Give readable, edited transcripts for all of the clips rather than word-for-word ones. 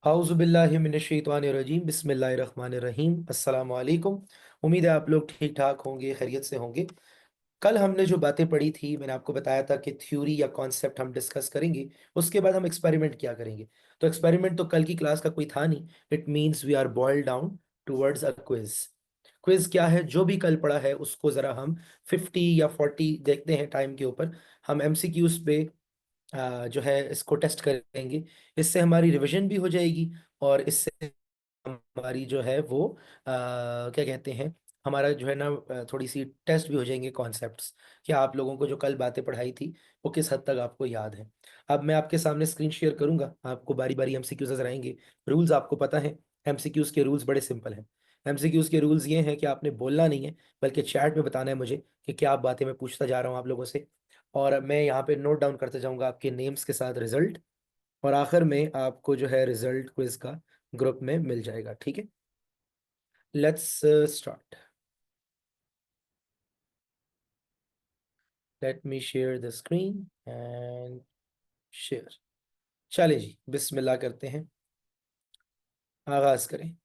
हाउज़ुबिल्लाहिमिनश्शैतानिर्रजीम बिस्मिल्लाहिर्रहमानिर्रहीम अस्सलाम वालेकुम। उम्मीद है आप लोग ठीक ठाक होंगे, खैरियत से होंगे। कल हमने जो बातें पढ़ी थी, मैंने आपको बताया था कि थ्योरी या कॉन्सेप्ट हम डिस्कस करेंगे, उसके बाद हम एक्सपेरिमेंट किया करेंगे। तो एक्सपेरिमेंट तो कल की क्लास का कोई था नहीं। It means we are boiled down towards a quiz. Quiz क्या है? जो भी कल पढ़ा है उसको ज़रा हम 50 या 40 देखते हैं टाइम के ऊपर। हम एमसीक्यूज पे जो है इसको टेस्ट करेंगे। इससे हमारी रिवीजन भी हो जाएगी और इससे हमारी जो है वो क्या कहते हैं, हमारा जो है ना थोड़ी सी टेस्ट भी हो जाएंगे कॉन्सेप्ट्स कि आप लोगों को जो कल बातें पढ़ाई थी वो किस हद तक आपको याद है। अब मैं आपके सामने स्क्रीन शेयर करूंगा, आपको बारी बारी एमसीक्यूज नजर आएंगे। रूल्स आपको पता है, एमसीक्यूज के रूल्स बड़े सिंपल हैं। एमसीक्यूज के रूल्स ये हैं कि आपने बोलना नहीं है, बल्कि चैट में बताना है मुझे कि क्या बातें मैं पूछता जा रहा हूँ आप लोगों से। और मैं यहाँ पे नोट डाउन करते जाऊंगा आपके नेम्स के साथ रिजल्ट, और आखिर में आपको जो है रिजल्ट क्विज का ग्रुप में मिल जाएगा। ठीक है, let's start. Let me share the screen and share. चले जी, बिस्मिल्लाह करते हैं, आगाज करें।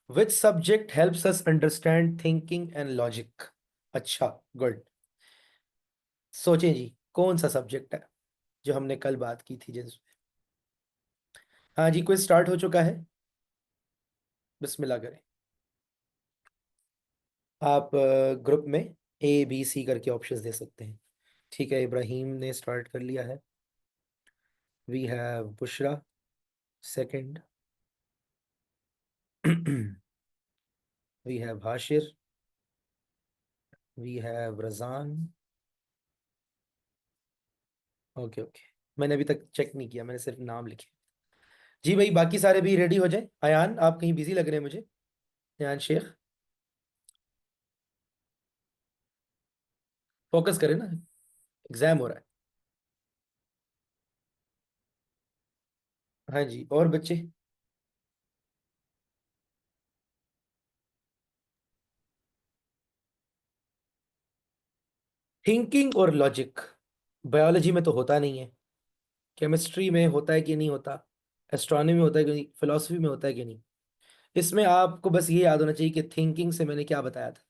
Which subject helps us understand thinking and logic? अच्छा, गुड। सोचें जी, कौन सा सब्जेक्ट है जो हमने कल बात की थी जिस। हाँ जी, क्विज स्टार्ट हो चुका है, बिस्मिल्लाह करें। आप ग्रुप में A B C करके ऑप्शंस दे सकते हैं। ठीक है, इब्राहिम ने स्टार्ट कर लिया है। We have Bushra second. We have Hashir. We have Razan. Okay okay, मैंने अभी तक चेक नहीं किया, मैंने सिर्फ नाम लिखे। जी भाई, बाकी सारे भी रेडी हो जाए। अयान, आप कहीं बिजी लग रहे हैं मुझे। अयान शेख, फोकस करें ना, एग्जाम हो रहा है। हाँ जी, और बच्चे? थिंकिंग और लॉजिक बायोलॉजी में तो होता नहीं है, केमिस्ट्री में होता है कि नहीं होता, एस्ट्रोनॉमी में होता है कि नहीं, फिलोसफी में होता है कि नहीं। इसमें आपको बस ये याद होना चाहिए कि थिंकिंग से मैंने क्या बताया था,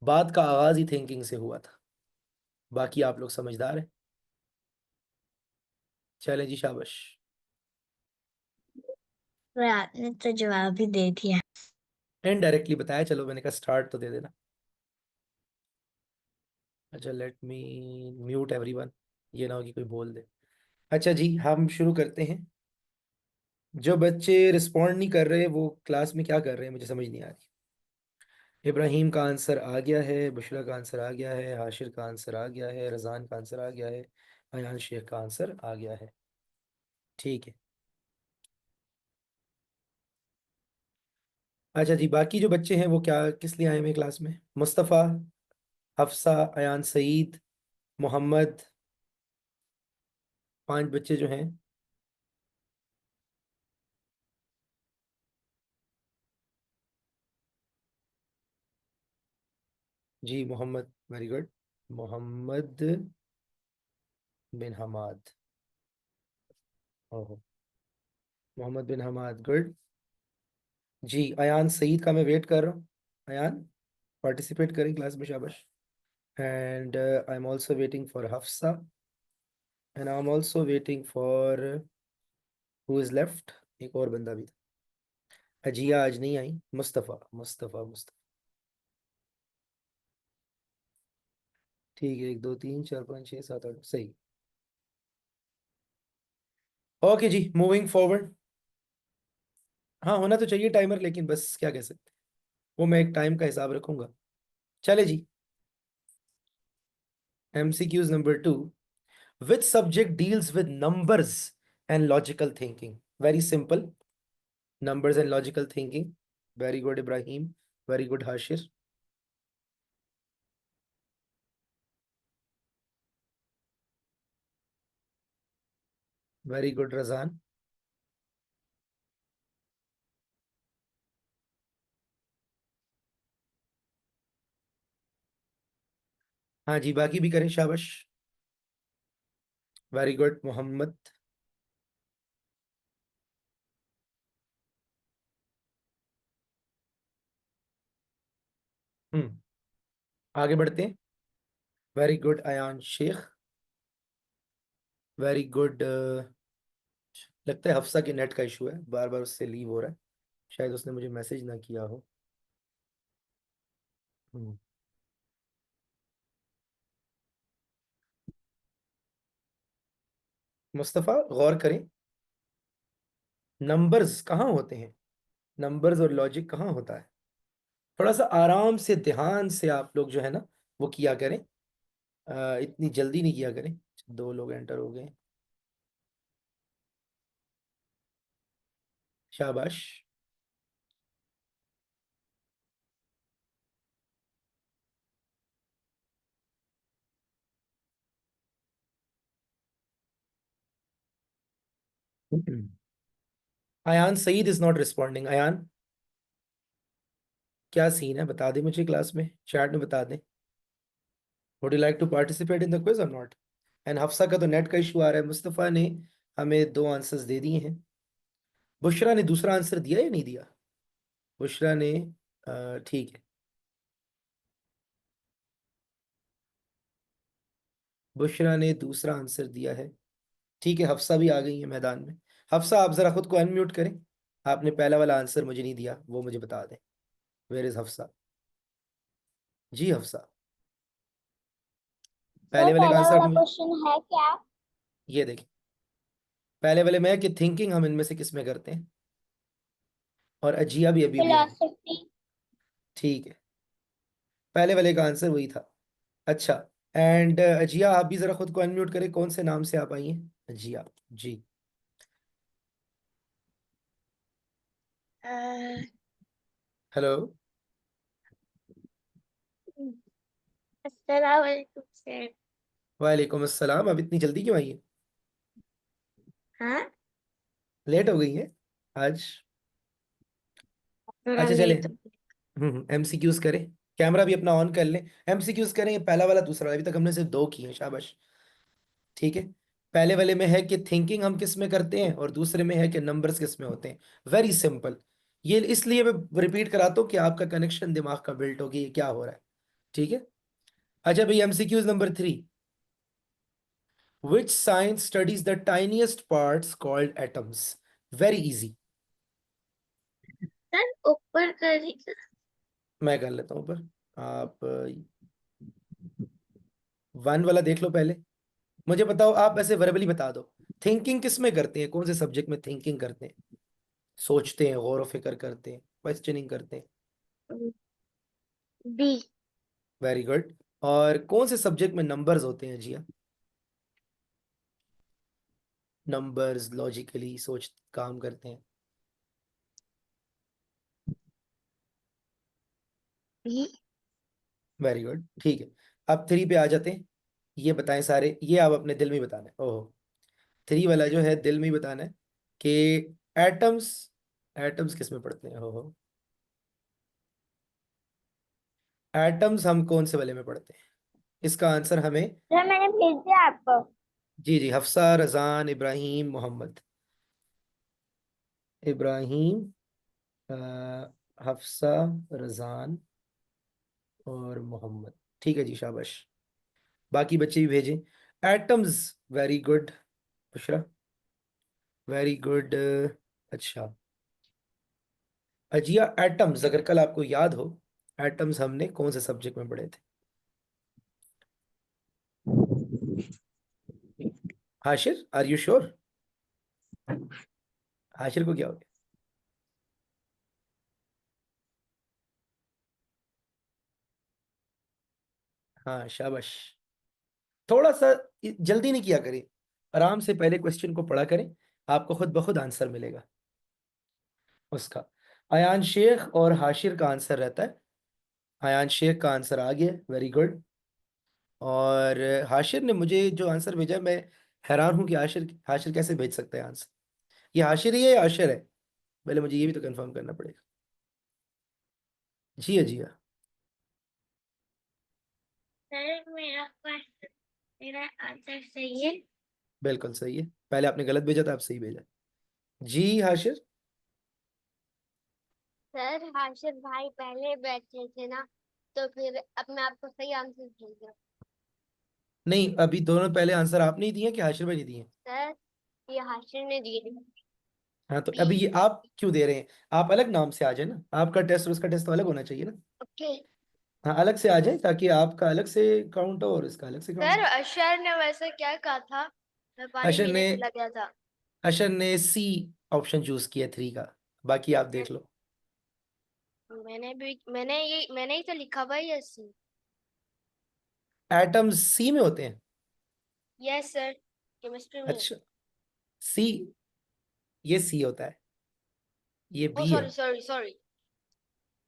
बात का आगाज ही थिंकिंग से हुआ था। बाकी आप लोग समझदार हैं। चलें जी, शाबाश। और आपने तो जवाब ही दे दिया। इनडायरेक्टली बताया, चलो मैंने कहा स्टार्ट तो दे देना। अच्छा, लेट मी म्यूट एवरीवन, ये ना हो कि कोई बोल दे। अच्छा जी, हम शुरू करते हैं। जो बच्चे रिस्पॉन्ड नहीं कर रहे वो क्लास में क्या कर रहे हैं मुझे समझ नहीं आ रही। इब्राहिम का आंसर आ गया है, बुशरा का आंसर आ गया है, हाशिर का आंसर आ गया है, रजान का आंसर आ गया है, अयान शेख का आंसर आ गया है। ठीक है। अच्छा जी, बाकी जो बच्चे हैं वो क्या किस लिए आए हुए हैं क्लास में? मुस्तफ़ा, हफ्सा, अयान सईद, मोहम्मद, 5 बच्चे जो हैं। जी मोहम्मद, वेरी गुड। मोहम्मद बिन हमाद, ओहो, मोहम्मद बिन हमाद, गुड। जी अयान सईद का मैं वेट कर रहा हूँ। अयान, पार्टिसिपेट करें क्लास में, शाबाश। And I am also waiting for Hafsa, and I am also waiting for who is left, एक और बंदा भी था। अजिया आज नहीं आई। मुस्तफ़ा मुस्तफ़ा मुस्तफ़ा, ठीक है, 1 2 3 4 5 6 7 8, सही। ओके जी, मूविंग फॉरवर्ड। हाँ, होना तो चाहिए टाइमर, लेकिन बस क्या कह सकते हैं, वो मैं एक टाइम का हिसाब रखूंगा। चले जी, MCQs number 2। Which subject deals with numbers and logical thinking? Very simple, numbers and logical thinking. Very good Ibrahim, very good Hashir, very good Razan. हाँ जी, बाकी भी करें, शाबाश। Very good Mohammad. हम्म। आगे बढ़ते हैं। Very good Ayan Sheikh. Very good. लगता है हफ्सा के नेट का इशू है, बार बार उससे लीव हो रहा है। शायद उसने मुझे मैसेज ना किया हो। हम्म। मुस्तफ़ा गौर करें, नंबर्स कहाँ होते हैं? नंबर्स और लॉजिक कहाँ होता है? थोड़ा सा आराम से ध्यान से आप लोग जो है ना वो किया करें। इतनी जल्दी नहीं किया करें। दो लोग एंटर हो गए। शाबाश। Ayan Saeed is not responding. Ayan, क्या सीन है बता दे मुझे, क्लास में चैट में बता दे। Would you like to participate in the quiz or not? And Hafsa का तो नेट का इशू आ रहा है। मुस्तफ़ा ने हमें दो आंसर्स दे दिए हैं। बुशरा ने दूसरा आंसर दिया या नहीं दिया? बुशरा ने ठीक है। बुशरा ने दूसरा आंसर दिया है। ठीक है, हफ्सा भी आ गई है मैदान में। हफ्सा, आप जरा खुद को अनम्यूट करें। आपने पहला वाला आंसर मुझे नहीं दिया, वो मुझे बता दें। Where is Hafsa? जी हफ्सा, सर पहले वाले का पहला आंसर वाला आपने क्वेश्चन है क्या? ये देखिए, पहले वाले में है कि थिंकिंग हम इनमें से किस में करते हैं, और अजिया भी अभी भी है। फिलोसफी। ठीक है, पहले वाले का आंसर वही था। अच्छा। एंड अजिया, आप भी जरा खुद को अनम्यूट करें। कौन से नाम से आप आई हैं अजिया? जी। हेलो। अस्सलाम वालेकुम सर। वालेकुम अस्सलाम। अब इतनी जल्दी क्यों आई है? हाँ, लेट हो गई है आज? थोड़ा अच्छा चले। लेट। एमसीक्यूज करें। कैमरा भी अपना ऑन कर लें। एमसीक्यूज करें, ये पहला वाला दूसरा वाला, अभी तक हमने सिर्फ दो किए हैं। शाबाश। ठीक है। पहले वाले में है कि थिंकिंग हम किस में करते हैं, और दूसरे में है कि नंबर्स किस में होते हैं। Very simple. ये इसलिए मैं रिपीट कराता हूँ कि आपका कनेक्शन दिमाग का बिल्ट हो कि ये क्या हो रहा है। ठीक है। अच्छा भाई, MCQs number 3। Which science studies the tiniest parts called atoms? Very easy. Sir ऊपर करेगा। मैं कर लेता हूँ पर आप 1 वाला देख लो पहले। मुझे बताओ, आप ऐसे वर्बली बता दो। थिंकिंग किस में करते हैं, कौन से सब्जेक्ट में थिंकिंग करते हैं? सोचते हैं, गौर व फिक्र करते हैं, क्वेश्चनिंग करते हैं। बी। Very good. और कौन से सब्जेक्ट में नंबर्स होते हैं जिया? नंबर्स लॉजिकली सोच काम करते हैं। बी। वेरी गुड, ठीक है। अब 3 पे आ जाते हैं। ये बताएं सारे, ये आप अपने दिल में ही बताना है। ओहो, 3 वाला जो है दिल में ही बताना है कि एटम्स, एटम्स किस में पढ़ते हैं? ओहो, एटम्स हम कौन से वाले में पढ़ते हैं? इसका आंसर हमें, सर मैंने भेज दिया आपको। जी जी, हफ्सा, रजान, इब्राहिम, मोहम्मद। इब्राहिम, हफ्सा, रजान और मोहम्मद। ठीक है जी, शाबाश। बाकी बच्चे भी भेजें। Atoms. Very good Bushra, very good. अच्छा अजिया, एटम्स अगर कल आपको याद हो, एटम्स हमने कौन से सब्जेक्ट में पढ़े थे? Hashir, are you sure? Hashir को क्या हो गया? हाँ शाबाश। थोड़ा सा जल्दी नहीं किया करें, आराम से पहले क्वेश्चन को पढ़ा करें। आपको खुद ब खुद आंसर मिलेगा उसका। अयान शेख और हाशिर का आंसर रहता है। अयान शेख का आंसर आ गया, वेरी गुड। और हाशिर ने मुझे जो आंसर भेजा, मैं हैरान हूं कि हाशिर हाशिर कैसे भेज सकता है आंसर। ये हाशिर ही है या आशिर है? पहले मुझे ये भी तो कंफर्म करना पड़ेगा। जी है, जी है। सर मेरा आंसर सही है। बिल्कुल सही है। पहले आपने गलत भेजा था, आप सही भेजा। जी हाशिर। सर हाशिर भाई पहले बैठे थे ना। तो फिर अब मैं आपको सही आंसर दूंगा। नहीं, अभी दोनों पहले आंसर आपने ही दिए कि हाशिर भाई ने दिए? सर, ये हाशिर ने दिए। हाँ, तो बी। अभी ये आप क्यों दे रहे हैं? आप अलग नाम से आ जाए ना, आपका टेस्ट और उसका टेस्ट तो अलग होना चाहिए ना। ओके। हाँ, अलग से आ जाए ताकि आपका अलग से काउंट हो और इसका अलग से काउंट सर, हो। अशर ने वैसे क्या कहा था? मैं पानी अशर पीने ने चला गया था। अशर ने सी ऑप्शन चूज किया 3 का। बाकी आप देख लो। मैंने ही तो लिखा भाई, यस। एटम्स सी में होते हैं? यस सर, केमिस्ट्री में। अच्छा, सी, ये सी होता है, ये ओ बी है। Sorry sorry sorry,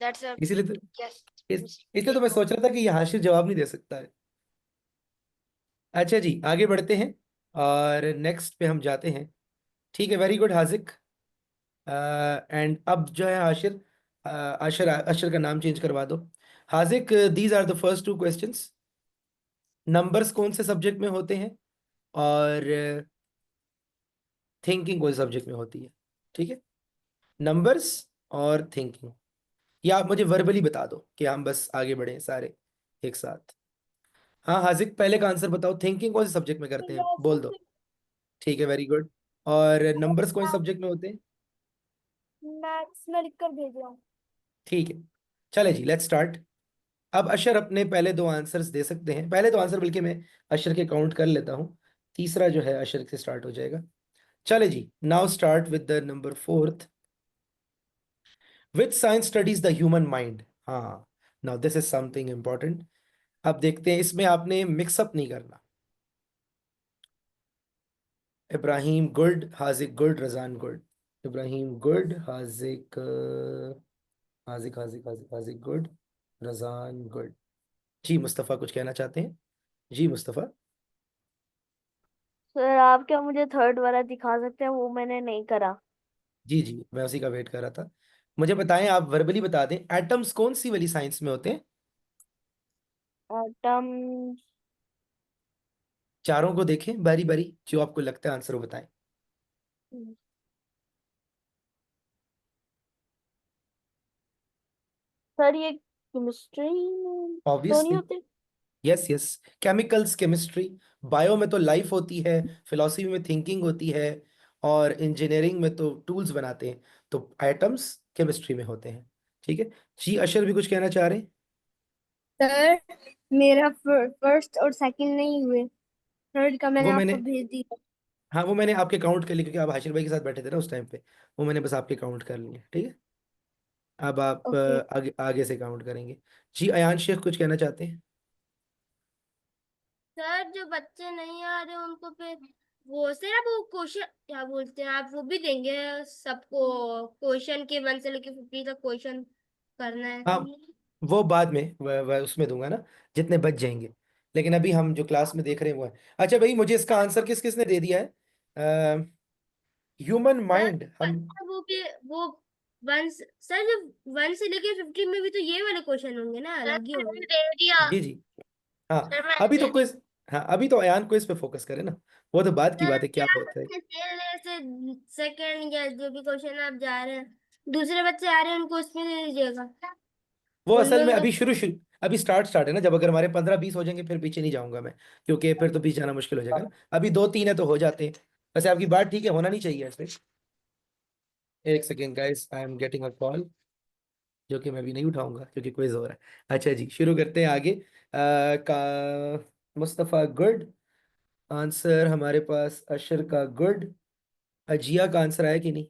that's a इसीलिए तो यस इसलिए तो मैं मिस्टेक। सोच रहा था कि ये हाशिर जवाब नहीं दे सकता है। अच्छा जी, आगे बढ़ते हैं और नेक्स्ट पे हम जाते हैं। ठीक है, वेरी गुड हाजिक। एंड अब जो है हाशिर, अशर अशर का नाम चेंज करवा दो। Haziq, these are the first 2 questions. Numbers कौन से सब्जेक्ट में होते हैं और थिंकिंग कौन से सब्जेक्ट में होती है? ठीक है, नंबर्स और थिंकिंग। या आप मुझे वर्बली बता दो कि हम बस आगे बढ़े सारे एक साथ। हाँ हाजिक, पहले का आंसर बताओ, थिंकिंग कौन से सब्जेक्ट में करते हैं, बोल दो। फिलोसफी। ठीक है, वेरी गुड। और नंबर्स कौन से सब्जेक्ट में होते हैं? मैथ्स में लिख कर भेज रहा हूँ। ठीक है, चले जी, लेट्स स्टार्ट। अब अशर अपने पहले 2 आंसर्स दे सकते हैं, पहले 2 आंसर बल्कि मैं अशर के काउंट कर लेता हूँ, तीसरा जो है अशर से स्टार्ट हो जाएगा। चले जी, now start with the number 4th। Which science studies the human mind? हाँ, now this is something important. अब देखते हैं, इसमें आपने मिक्सअप नहीं करना। Ibrahim good, Haziq good, Razan good. Ibrahim good, Haziq Haziq Haziq Haziq Haziq good, Razan good. जी मुस्तफ़ा कुछ कहना चाहते हैं? जी मुस्तफ़ा। सर, आप क्या मुझे थर्ड वाला दिखा सकते हैं? वो मैंने नहीं करा। जी जी, मैं उसी का वेट कर रहा था। मुझे बताएं, आप वर्बली बता दें, एटम्स कौन सी वाली साइंस में होते हैं? एटम। चारों को देखें बारी बारी, जो आपको लगता है आंसर वो बताएं। सर, ये केमिस्ट्री में तो नहीं ऑब्वियसली, होते? Yes yes. Chemicals chemistry, bio में तो लाइफ होती है, फिलोसफी में थिंकिंग होती है, और इंजीनियरिंग में तो टूल्स बनाते हैं। तो एटम्स केमिस्ट्री में होते हैं। ठीक है जी, अशर भी कुछ कहना चाह रहे हैं? सर, मेरा फर्स्ट और सेकंड नहीं हुए। थर्ड का मैंने वो आपको मैंने भेज दिया। हाँ, वो मैंने आपके काउंट कर लिए क्योंकि आप हाशिर भाई के साथ बैठे थे ना उस टाइम पे। वो मैंने बस आपके काउंट कर लिए, ठीक है। अब आप ओके। आगे आगे से काउंट करेंगे। जी, अयान शेख कुछ कहना चाहते हैं? सर, जो बच्चे नहीं आ रहे उनको फिर वो सर, आप वो क्वेश्चन क्या बोलते हैं, आप वो भी देंगे सबको? क्वेश्चन के 1 से लेके 50 तक क्वेश्चन करना है। हाँ, वो बाद में वह उसमें दूंगा ना, जितने बच जाएंगे। लेकिन अभी हम जो क्लास में देख रहे हैं वो है। अच्छा भाई, मुझे इसका आंसर किस किसने दे दिया है? ह्यूमन सर, माइंड हम। वो भी वो सर, जब 1 से लेके 50 में भी तो ये वाले क्वेश्चन होंगे ना, अलग ही होंगे। दे दिया। जी जी, हाँ। सर, मैंने अभी तो दे दिया। क्विज, हाँ अभी तो अयान क्विज पे फोकस करें ना, वो तो बात की सर, बात है क्या होता है। से सेकंड या जो भी क्वेश्चन आप जा रहे हैं, दूसरे बच्चे आ रहे हैं उनको उसमें दे दीजिएगा। वो असल उनमें में भी तो। अभी शुरू शुरू, अभी स्टार्ट है ना, जब अगर हमारे 15-20 हो जाएंगे फिर पीछे नहीं जाऊंगा मैं, क्योंकि फिर तो पीछे जाना मुश्किल हो जाएगा ना। अभी 2-3 है तो हो जाते हैं। वैसे आपकी बात ठीक है, होना नहीं चाहिए ऐसे। एक second guys, I am getting a call, जो कि मैं भी नहीं उठाऊंगा क्योंकि क्विज हो रहा है। अच्छा जी, शुरू करते हैं आगे। का मुस्तफ़ा गुड, आंसर हमारे पास अशर का गुड। अजिया का आंसर आया कि नहीं?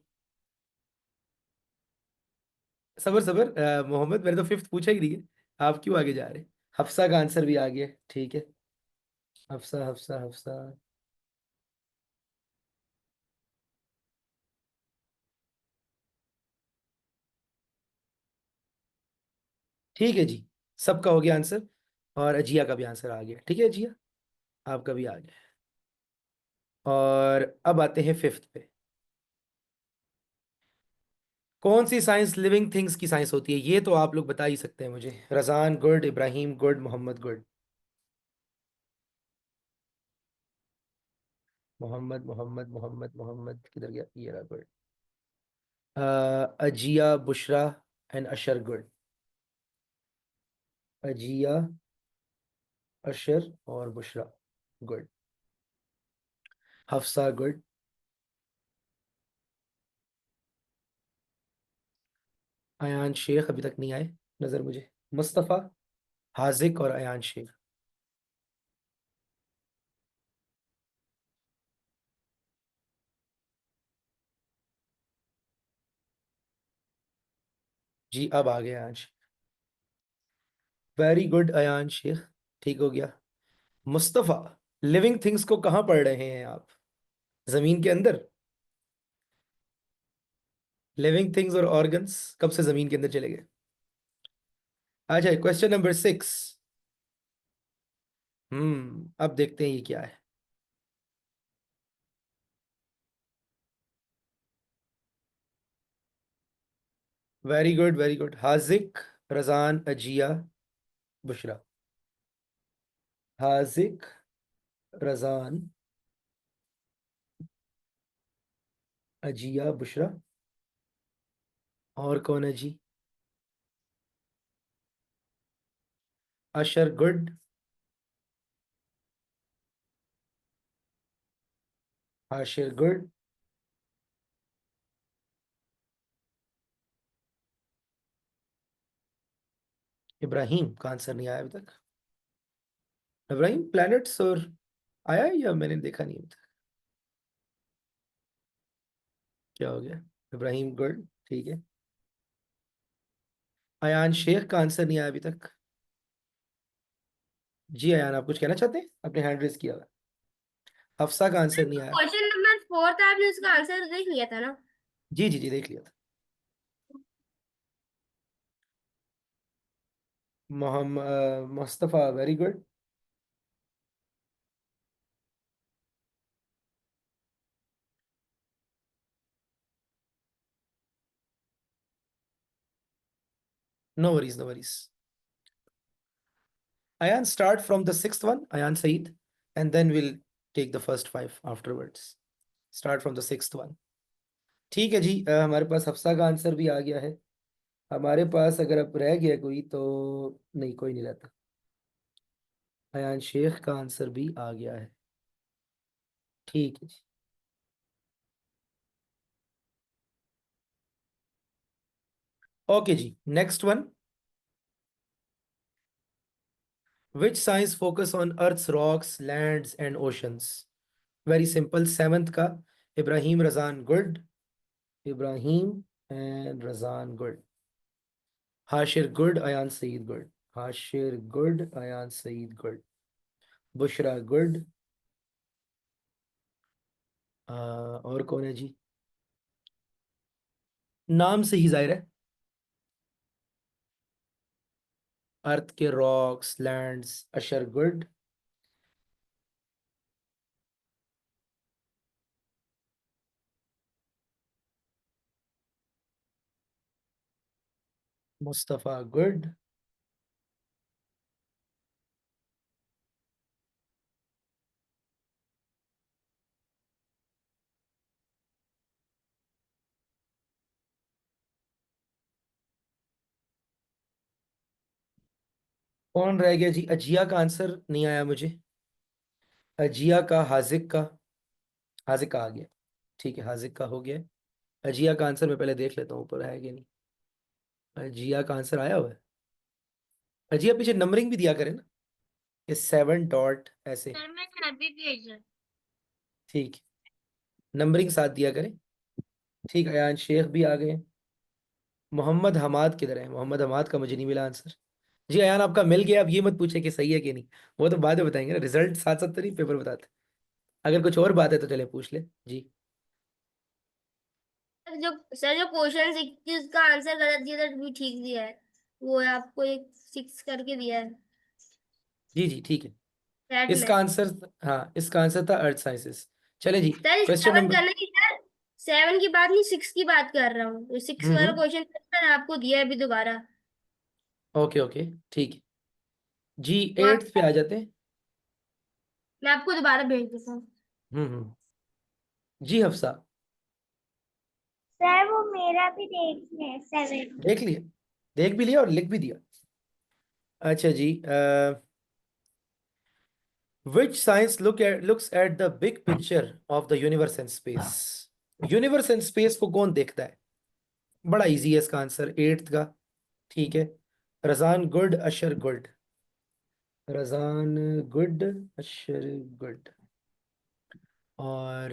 सबर सबर, मोहम्मद, मैंने तो 5th पूछा ही नहीं है, आप क्यों आगे जा रहे हैं? हफ्सा का आंसर भी आ गया, ठीक है। हफ्सा हफ्सा हफ्सा, ठीक है जी, सबका हो गया आंसर। और अजिया का भी आंसर आ गया, ठीक है अजिया, आपका भी आ गया। और अब आते हैं 5th पे। कौन सी साइंस लिविंग थिंग्स की साइंस होती है? ये तो आप लोग बता ही सकते हैं मुझे। Razan good, Ibrahim good, Mohammad good. Mohammad Mohammad Mohammad Mohammad किधर गया, ये रहा good. Aziya, Bushra and Ashar good. Aziya, Ashar और बुशरा। गुड। हफ्सा, गुड। अयान शेख अभी तक नहीं आए नजर मुझे। मुस्तफ़ा, हाजिक और अयान शेख। जी अब आ गया अयान शेख। वेरी गुड अयान शेख, ठीक हो गया। मुस्तफ़ा, लिविंग थिंग्स को कहाँ पढ़ रहे हैं आप? जमीन के अंदर? लिविंग थिंग्स और ऑर्गन्स कब से जमीन के अंदर चले गए? अच्छा, क्वेश्चन नंबर 6। अब देखते हैं ये क्या है। Very good, very good. Haziq, Razan, Aziya, Bushra. Haziq, Razan, Aziya, Bushra. और कौन है जी? अशर, गुड। आशिर, गुड। इब्राहिम का आंसर नहीं आया अभी तक। इब्राहिम प्लैनेट्स और आया है या मैंने देखा नहीं अभी तक? क्या हो गया? इब्राहिम, गुड, ठीक है। अयान शेख का आंसर नहीं आया अभी तक। जी अयान, आप कुछ कहना चाहते हैं? आपने हैंड रेस किया हुआ है। हफ्सा का आंसर नहीं आया। क्वेश्चन नंबर 4 था, आपने उसका आंसर देख लिया था ना? जी जी जी, देख लिया था। Mohammad Mustafa, very good. No worries, no worries. Ayan, start from the sixth one, Ayan Saeed, and then we'll take the first five afterwards. Start from the sixth one. ठीक है जी, हमारे पास हफ्सा का आंसर भी आ गया है। हमारे पास अगर अब रह गया कोई तो नहीं, कोई नहीं रहता। अयान शेख का आंसर भी आ गया है। ठीक है जी। ओके जी, next one. Which science focus on earth's rocks lands and oceans? Very simple, seventh का। Ibrahim, Razan, good. Ibrahim and Razan, good. Hashir, good. Ayan Saeed, good. Hashir, good. Ayan Saeed, good. Bushra, good. और कौन है जी? नाम से ही जाहिर है। अर्थ के रॉक्स लैंड्स, अशर, गुड। मुस्तफ़ा, गुड। कौन रह गया जी? अजिया का आंसर नहीं आया मुझे। अजिया का, हाजिक का। हाजिक का आ गया। ठीक है, हाजिक का हो गया। अजिया का आंसर मैं पहले देख लेता हूँ ऊपर है कि नहीं। अजिया का आंसर आया हुआ है। अजिया पीछे नंबरिंग भी दिया करे ना, ये 7 डॉट ऐसे। सर मैंने अभी भेजा। ठीक है, नंबरिंग साथ दिया करें। ठीक है, अयान शेख भी आ गए। मोहम्मद हमाद किधर है? मोहम्मद हमाद का मुझे नहीं मिला आंसर। जी अयान, आपका मिल गया। अब ये मत पूछे कि सही है कि नहीं, वो तो बाद में बताएंगे ना, रिजल्ट साथ साथ तो नहीं पेपर बताते। अगर कुछ और बात है तो चले पूछ ले जी। जो क्वेश्चन 6 का आंसर गलत दिया था भी ठीक दिया है। वो है आपको एक 6 करके दिया है जी जी, ठीक है। चैट में। इसका आंसर, हाँ इसका आंसर था अर्थ साइंसेस। चले जी। Sir question 7 number. करना ही सर। 7 की बात नहीं, 6 की बात कर रहा हूँ। 6 वाला हम्म। क्वेश्चन सर आपको दिया है अभी दोबारा। ओके ओके, ठीक है जी। वो आप, एट्थ पे आ जाते हैं। मैं आपको दोबारा भेज देता हूँ। जी हफ्सा। सर वो मेरा भी देख ले 7। देख लिया? देख भी लिया और लिख भी दिया? अच्छा जी, which science looks at the big picture of the universe and space? Universe and space को कौन देखता है? बड़ा इजी है इसका आंसर, एट्थ का। ठीक है, Razan good, Ashar good. Razan good, Ashar good. और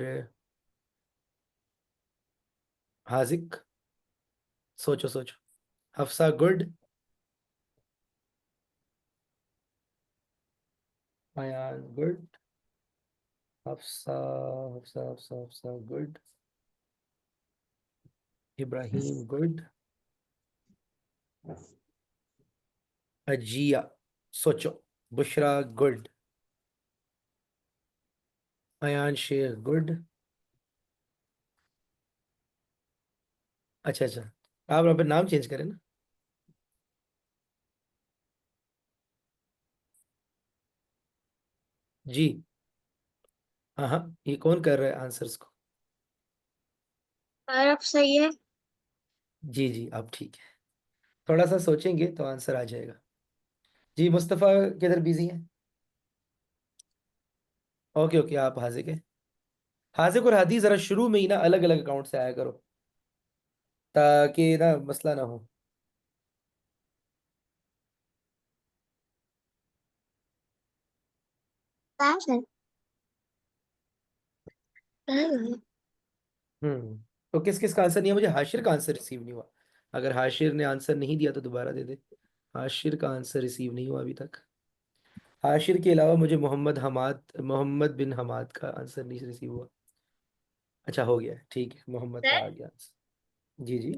हाजिक, सोचो सोचो। Hafsa good, Ayan good, Hafsa Hafsa Hafsa Hafsa good, Ibrahim good, Aziya, सोचो। Bushra good, Ayan Sheikh good. अच्छा अच्छा, आप वहाँ पे नाम चेंज करें ना। जी। हाँ हाँ, ये कौन कर रहा है आंसर्स को? और अब सही है। जी जी, आप ठीक है। थोड़ा सा सोचेंगे तो आंसर आ जाएगा। जी, मुस्तफ़ा किधर बिजी है? ओके ओके, आप हाजिक है। हाजिक और हादी जरा शुरू में ही ना अलग अलग अकाउंट से आया करो, ताकि ना मसला ना हो। तो किस किस का आंसर नहीं है? मुझे हाशिर का आंसर रिसीव नहीं हुआ। अगर हाशिर ने आंसर नहीं दिया तो दोबारा दे दे। हाशिर का आंसर रिसीव नहीं हुआ अभी तक। हाशिर के अलावा मुझे मोहम्मद बिन हमाद का आंसर नहीं रिसीव हुआ। अच्छा, हो गया है, ठीक है, मोहम्मद का सर, आ गया आंसर। जी जी।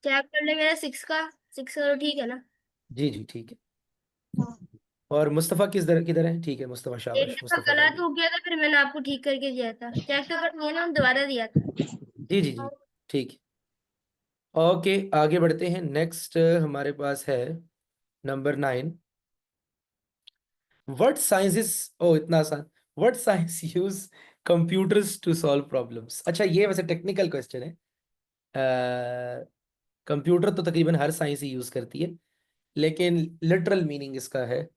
चेक कर ले मेरा सिक्स का। सिक्स तो ठीक है ना? जी जी, ठीक है। और मुस्तफ़ा किधर है? ठीक है, मुस्तफ़ा, एक शाबाश, दफा मुस्तफ़ा गलत रेडी। हो गया था, फिर मैंने आपको ठीक करके दिया था। चेक तो कर लिया ना, हम दोबारा दिया था। जी जी जी, ठीक है। ओके, आगे बढ़ते हैं। नेक्स्ट हमारे पास है number 9। What science is, oh इतना आसान। What science use computers to solve problems? अच्छा, ये वैसे टेक्निकल क्वेश्चन है। कंप्यूटर तो तकरीबन हर साइंस ही यूज करती है, लेकिन लिटरल मीनिंग इसका है।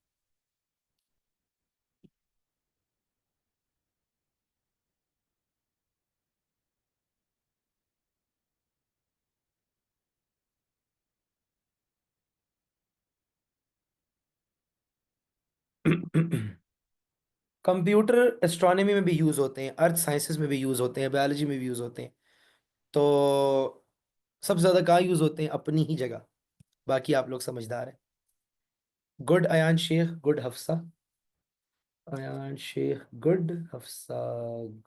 कंप्यूटर एस्ट्रोनॉमी में भी यूज होते हैं, अर्थ साइंसेस में भी यूज होते हैं, बायोलॉजी में भी यूज होते हैं। तो सबसे ज्यादा कहाँ यूज होते हैं? अपनी ही जगह। बाकी आप लोग समझदार हैं। Good Ayan Sheikh, good Hafsa. Ayan Sheikh good, Hafsa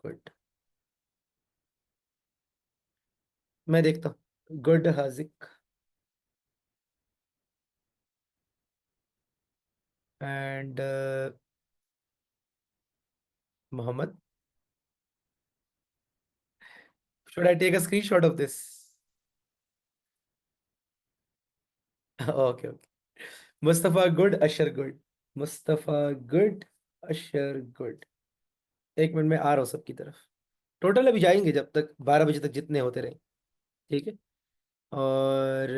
good. मैं देखता हूँ। Good Haziq and Mohammad. Should I take a screenshot of this? Okay okay. Mustafa good, Ashar good. Mustafa good, Ashar good. एक मिनट में आ रहा हूँ सबकी तरफ। टोटल अभी जाएंगे जब तक 12 बजे तक जितने होते रहे। ठीक है। और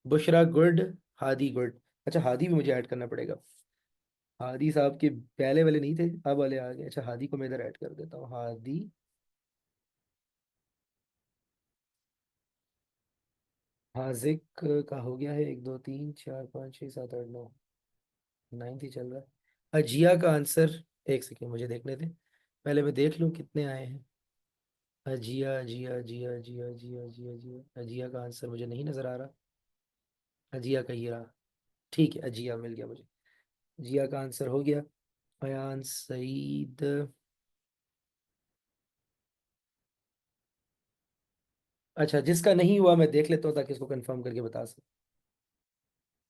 बुशरा गुड, हादी गुड। अच्छा, हादी भी मुझे ऐड करना पड़ेगा। हादी साहब के पहले वाले नहीं थे, अब वाले आ गए। अच्छा, हादी को मैं इधर ऐड कर देता हूँ। हादी, हाजिक का हो गया है। 1 2 3 4 5 6 7 8 9, नाइन्थ ही चल रहा है। अजिया का आंसर, एक सेकेंड मुझे देखने दे, पहले मैं देख लूँ कितने आए हैं। अजिया अजिया अजिया अजिया अजिया अजिया अजिया अजिया का आंसर मुझे नहीं नजर आ रहा। अजिया का ही रहा। ठीक है, अजिया मिल गया मुझे। जिया का आंसर हो गया। अयान सईद। अच्छा, जिसका नहीं हुआ मैं देख लेता हूँ ताकि इसको कंफर्म करके बता सकूं।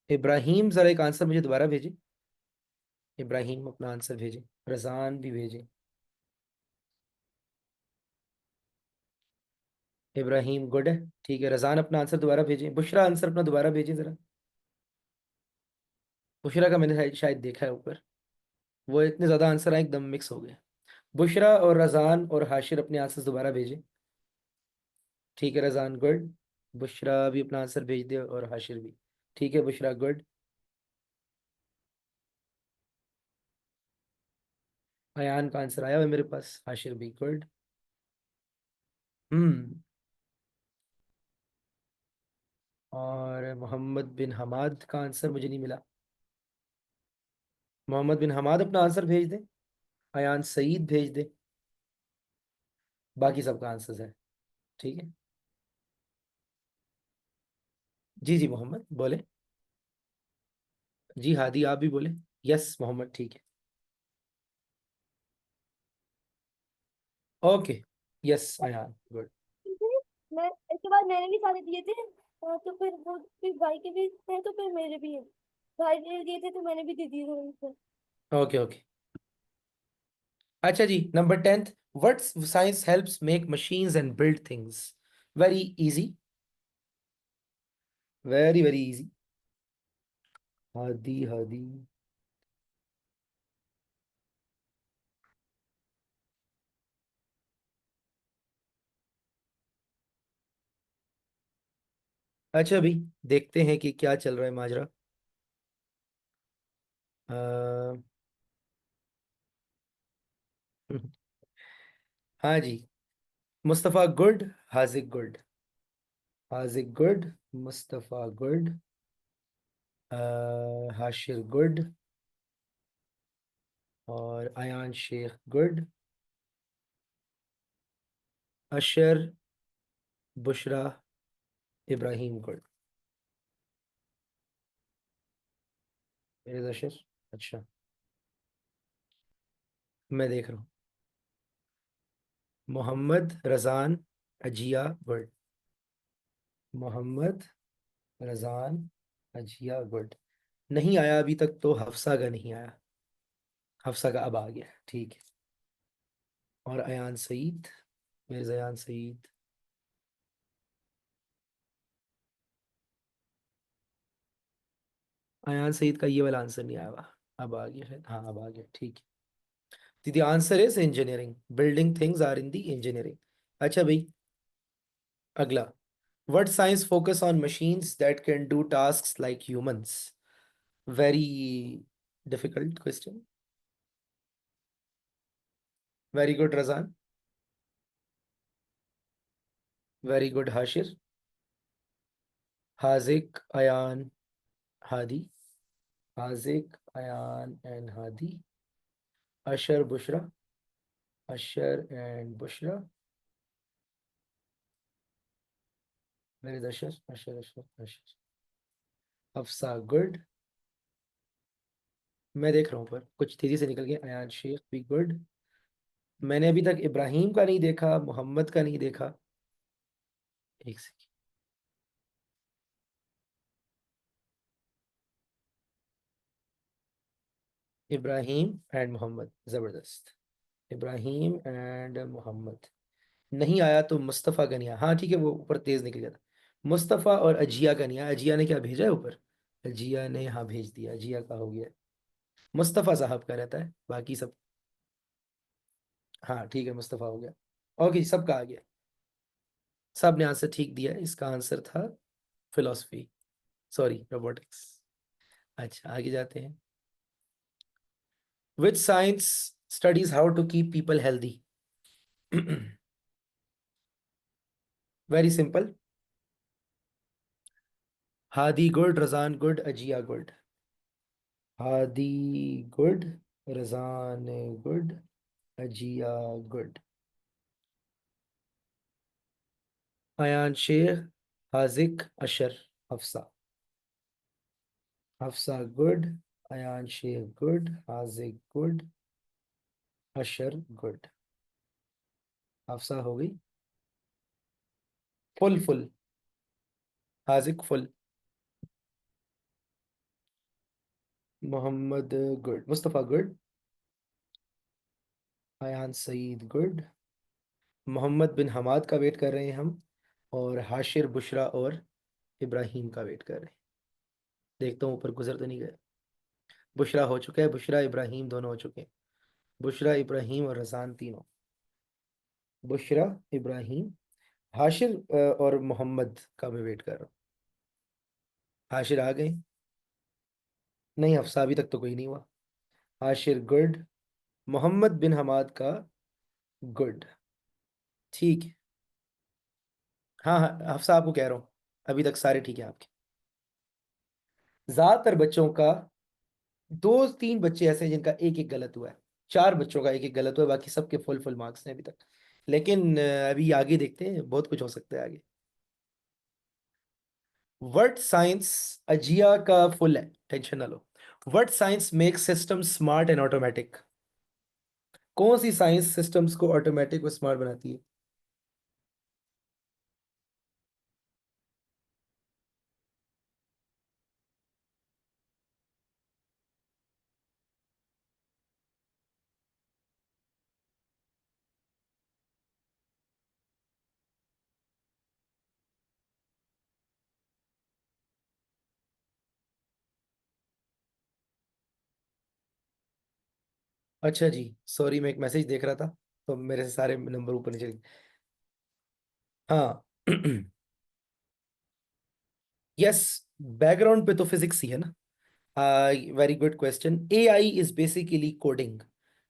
इब्राहिम, जरा एक आंसर मुझे दोबारा भेजे। इब्राहिम अपना आंसर भेजे। रजान भी भेजे। इब्राहिम गुड है, ठीक है। रजान अपना आंसर दोबारा भेजे। बुशरा आंसर अपना दोबारा भेजे जरा। बुशरा का मैंने शायद देखा है ऊपर। वो इतने ज्यादा आंसर आए एकदम मिक्स हो गए। बुशरा और रजान और हाशिर अपने आंसर दोबारा भेजे। ठीक है, रजान गुड। बुशरा भी अपना आंसर भेज दे और हाशिर भी। ठीक है बुशरा, गुड। अयान का आंसर आया हुआ है मेरे पास, हाशिर भी गुड। हम्म। और मोहम्मद बिन हमाद का आंसर मुझे नहीं मिला। मोहम्मद बिन हमाद अपना आंसर भेज दे। अयान सईद भेज दे। बाकी सबका आंसर है। ठीक है। जी जी मोहम्मद बोले। जी हादी आप भी बोले। यस मोहम्मद, ठीक है। ओके। Yes Ayan, good. मैं इसके बाद मैंने भी सारे दिए थे। तो फिर वो फिर भाई के भी थे तो फिर मेरे भी है। भाई ने दिए थे तो मैंने भी दे दिए थे उनको। Okay okay. अच्छा जी, number 10th। What science helps make machines and build things? Very easy, very very easy. Hadi Hadi. अच्छा भाई, देखते हैं कि क्या चल रहा है माजरा। अ, हाँ जी। Mustafa good, Haziq good. Haziq good, Mustafa good, Hashir good, और अयान शेख गुड, अशर, बुशरा, इब्राहिम गुड। मेरे अशर। अच्छा, मैं देख रहा हूँ। मोहम्मद रजान अजिया गुड। मोहम्मद रजान अजिया गुड। नहीं आया अभी तक तो हफ्सा का नहीं आया। हफ्सा का अब आ गया, ठीक है। और अयान सईद, मिर्ज़ा अयान सईद। अयान सईद का ये वाला आंसर नहीं आया हुआ। अब आ गया शायद, हाँ अब आ गया, ठीक है। The answer is engineering, building things are in the engineering. अच्छा भाई, अगला। What science focus on machines that can do tasks like humans? Very difficult question. Very good Razan. Very good Hashir. Hazik, Ayan, Hadi. Hazik, Ayan and Hadi. Ashar, Bushra. Ashar and Bushra. Where is Ashar? Ashar, Ashar, Ashar. Hafsa, good. मैं देख रहा हूँ पर कुछ तेजी से निकल गया। अयान शेख भी गुड। मैंने अभी तक इब्राहिम का नहीं देखा, मोहम्मद का नहीं देखा। एक सेकंड। इब्राहिम एंड मोहम्मद, जबरदस्त। इब्राहिम एंड मोहम्मद। नहीं आया तो मुस्तफ़ा का नहीं आया, हाँ ठीक है, वो ऊपर तेज निकल गया था। मुस्तफ़ा और अजिया का नहीं आया। अजिया ने क्या भेजा है ऊपर? अजिया ने हाँ भेज दिया, अजिया का हो गया। मुस्तफ़ा साहब का रहता है, बाकी सब। हाँ ठीक है, मुस्तफ़ा हो गया। ओके, सबका आ गया। सब ने आंसर ठीक दिया है। इसका आंसर था फिलोसफी, सॉरी रोबोटिक्स। अच्छा आगे जाते हैं। Which science studies how to keep people healthy? Very simple. Hadi good, Razan good, Aziya good. Hadi good, Razan good, Aziya good. Ayan Sheikh, Haziq, Ashar, Hafsa. Hafsa good, Ayan Sheikh good, Haziq good, Ashar good. Hafsa हो गई full full. Haziq full. Mohammad good, Mustafa good, Ayan Saeed good. Mohammad bin Hamad का वेट कर रहे हैं हम। और हाशिर, बुशरा और इब्राहिम का वेट कर रहे हैं। देखता हूँ ऊपर गुजर तो नहीं गए। बुशरा हो चुका है, बुशरा इब्राहिम दोनों हो चुके हैं। बुशरा इब्राहिम और रसान तीनों। बुशरा इब्राहिम, हाशिर और मोहम्मद का मैं वेट कर रहा हूँ। हाशिर आ गए? नहीं, हफ्सा अभी तक तो कोई नहीं हुआ। हाशिर गुड। मोहम्मद बिन हमाद का गुड। ठीक है। हाँ हाँ, हफ्सा आपको कह रहा हूँ, अभी तक सारे ठीक है आपके। ज्यादातर बच्चों का, दो तीन बच्चे ऐसे हैं जिनका एक एक गलत हुआ है। चार बच्चों का एक एक गलत हुआ है, बाकी सबके फुल फुल मार्क्स हैं अभी तक। लेकिन अभी आगे देखते हैं, बहुत कुछ हो सकता है आगे। वर्ड साइंस, अजिया का फुल है, टेंशन ना लो। Word science make system smart and automatic. कौन सी साइंस सिस्टम्स को ऑटोमेटिक व स्मार्ट बनाती है? अच्छा जी, सॉरी, मैं एक मैसेज देख रहा था तो मेरे से सारे नंबर ऊपर नीचे। हाँ। यस, बैकग्राउंड पे तो फिजिक्स ही है ना। Very good question. AI is basically coding,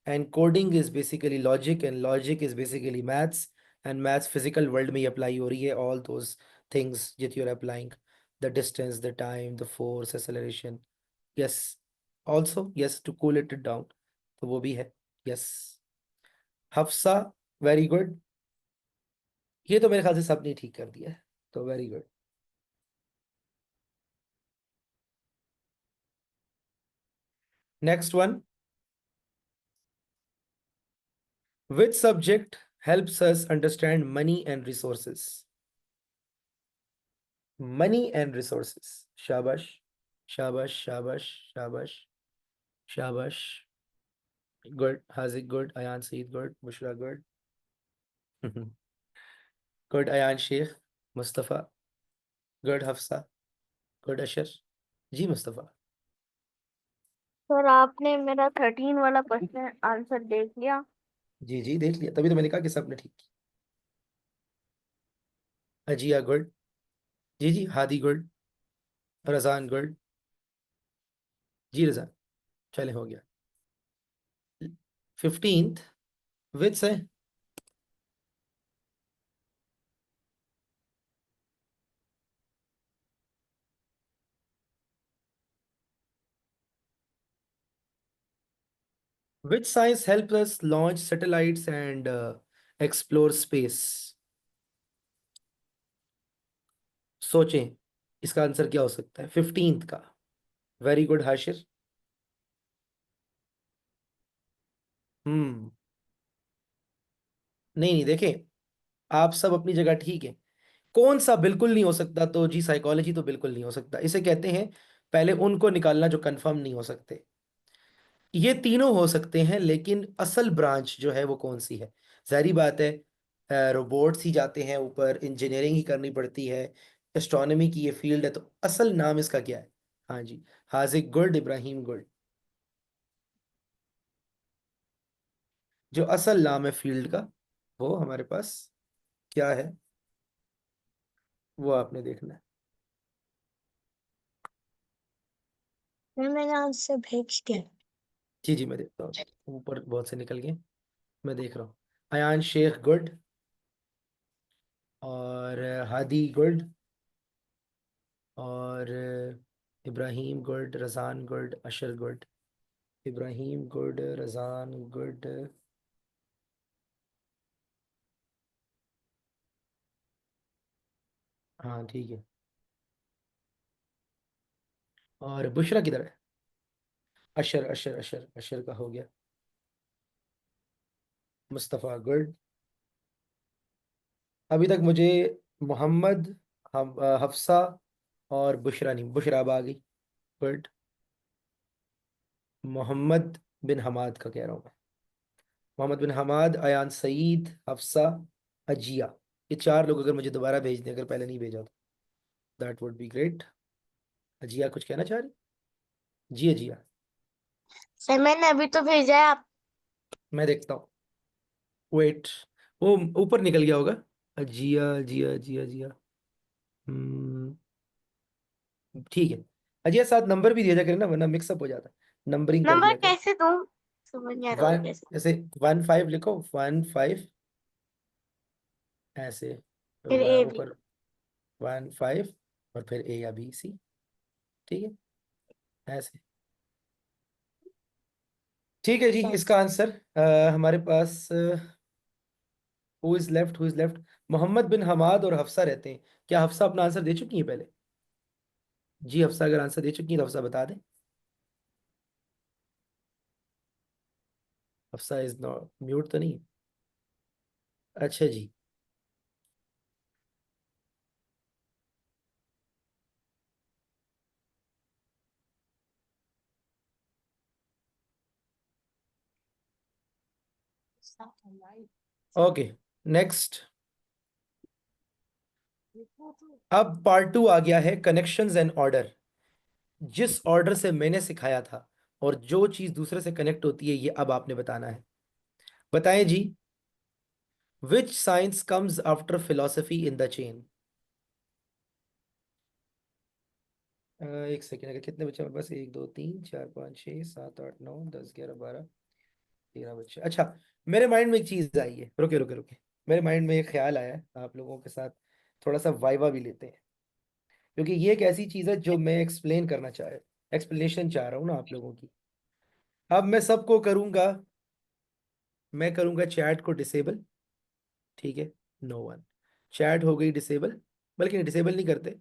and coding is basically logic, and logic is basically maths, and maths physical world में ही अप्लाई हो रही है। ऑल दोज थिंग्स जिट you are applying, the distance, the time, the force, acceleration. Yes, also yes, to cool it down, तो वो भी है। Yes, Hafsa, very good. ये तो मेरे ख्याल से सबने ठीक कर दिया है, तो very good. Next one, which subject helps us understand money and resources? Money and resources. Shabash, shabash, shabash, shabash, shabash. Good. Haziq good. Ayan Saeed good. Bushra good. Good. Ayan Sheikh. Mustafa. Good. Hafsa. Good. Ashar. Ji Mustafa. Sir आपने मेरा 13 वाला question answer देख लिया। जी जी देख लिया, तभी तो मैंने कहा कि सबने ठीक किया। अजिया गुड। जी जी, हादी गुड। रजान गुड। जी रजान, चले हो गया। 15th विच है? Which science helps us launch satellites and explore space? सोचें, इसका आंसर क्या हो सकता है 15th का? Very good Hashir. हम्म। नहीं नहीं, देखें, आप सब अपनी जगह ठीक है। कौन सा बिल्कुल नहीं हो सकता? तो जी साइकोलॉजी तो बिल्कुल नहीं हो सकता, इसे कहते हैं पहले उनको निकालना जो कंफर्म नहीं हो सकते। ये तीनों हो सकते हैं, लेकिन असल ब्रांच जो है वो कौन सी है? जाहिर बात है, रोबोट्स ही जाते हैं ऊपर, इंजीनियरिंग ही करनी पड़ती है, एस्ट्रोनॉमी की ये फील्ड है, तो असल नाम इसका क्या है? हाँ जी, हाजिक गुड, इब्राहिम गुड। जो असल नाम है फील्ड का, वो हमारे पास क्या है, वो आपने देखना है। सर मैंने आंसर भेज दिया। जी जी, मैं देखता हूँ, ऊपर बहुत से निकल गए, मैं देख रहा हूँ। अयान शेख गुड, और हादी गुड, और Ibrahim good, Razan good, Ashar good. Ibrahim good, Razan good. हाँ ठीक है। और बुशरा किधर है? अशर अशर अशर अशर का हो गया। मुस्तफ़ा गुड। अभी तक मुझे मोहम्मद, हफ्सा और बुशरा नहीं, बुशरा अब आ गई। गुड। मोहम्मद बिन हमाद का कह रहा हूँ मैं। मोहम्मद बिन हमाद, अयान सईद, हफ्सा, अजिया। ये चार लोग अगर मुझे दोबारा भेज दें, अगर पहले नहीं भेजा तो दैट वुड बी ग्रेट। अजिया कुछ कहना चाह रही? जी अजिया। सर मैंने अभी तो भेजा है आप। मैं देखता हूँ, वेट, वो ऊपर निकल गया होगा। जिया जिया जिया जिया। हम्म, ठीक है। अजिया, साथ नंबर भी दिया जा करें ना, वरना मिक्सअप हो जाता है, नंबरिंग कर नंबर दिया करें। कैसे दूं? समझ नहीं आ रहा, और वन, कैसे? जैसे 15 लिखो, 15 ऐसे, फिर ए बी। ऊपर 15 और फिर ए या बी सी। ठीक है, ऐसे। ठीक है जी, इसका आंसर हमारे पास who is left, who is left. Mohammad bin Hamad और हफ्सा रहते हैं। क्या हफ्सा अपना आंसर दे चुकी है पहले? जी हफ्सा अगर आंसर दे चुकी है तो हफ्सा बता दें। हफ्सा इज नॉट म्यूट तो नहीं है? अच्छा जी। Okay, next. अब पार्ट टू आ गया है, कनेक्शंस एंड ऑर्डर। जिस ऑर्डर से मैंने सिखाया था और जो चीज दूसरे से कनेक्ट होती है, ये अब आपने बताना है। बताएं जी। Which science comes after philosophy in the chain? एक सेकेंड, अगर कितने बच्चे हमारे पास, 1 2 3 4 5 6 7 8 9 10 11 12 13 बच्चे। अच्छा, मेरे माइंड में एक चीज आई है, रुके रुके रुके। मेरे माइंड में एक ख्याल आया है, आप लोगों के साथ थोड़ा सा वाइवा भी लेते हैं, क्योंकि ये एक ऐसी चीज है जो मैं एक्सप्लेन करना एक्सप्लेनेशन चाह रहा हूँ ना आप लोगों की। अब मैं सबको करूंगा, मैं करूंगा चैट को डिसेबल। ठीक है, नो वन। चैट हो गई डिसेबल, बल्कि डिसेबल नहीं करते,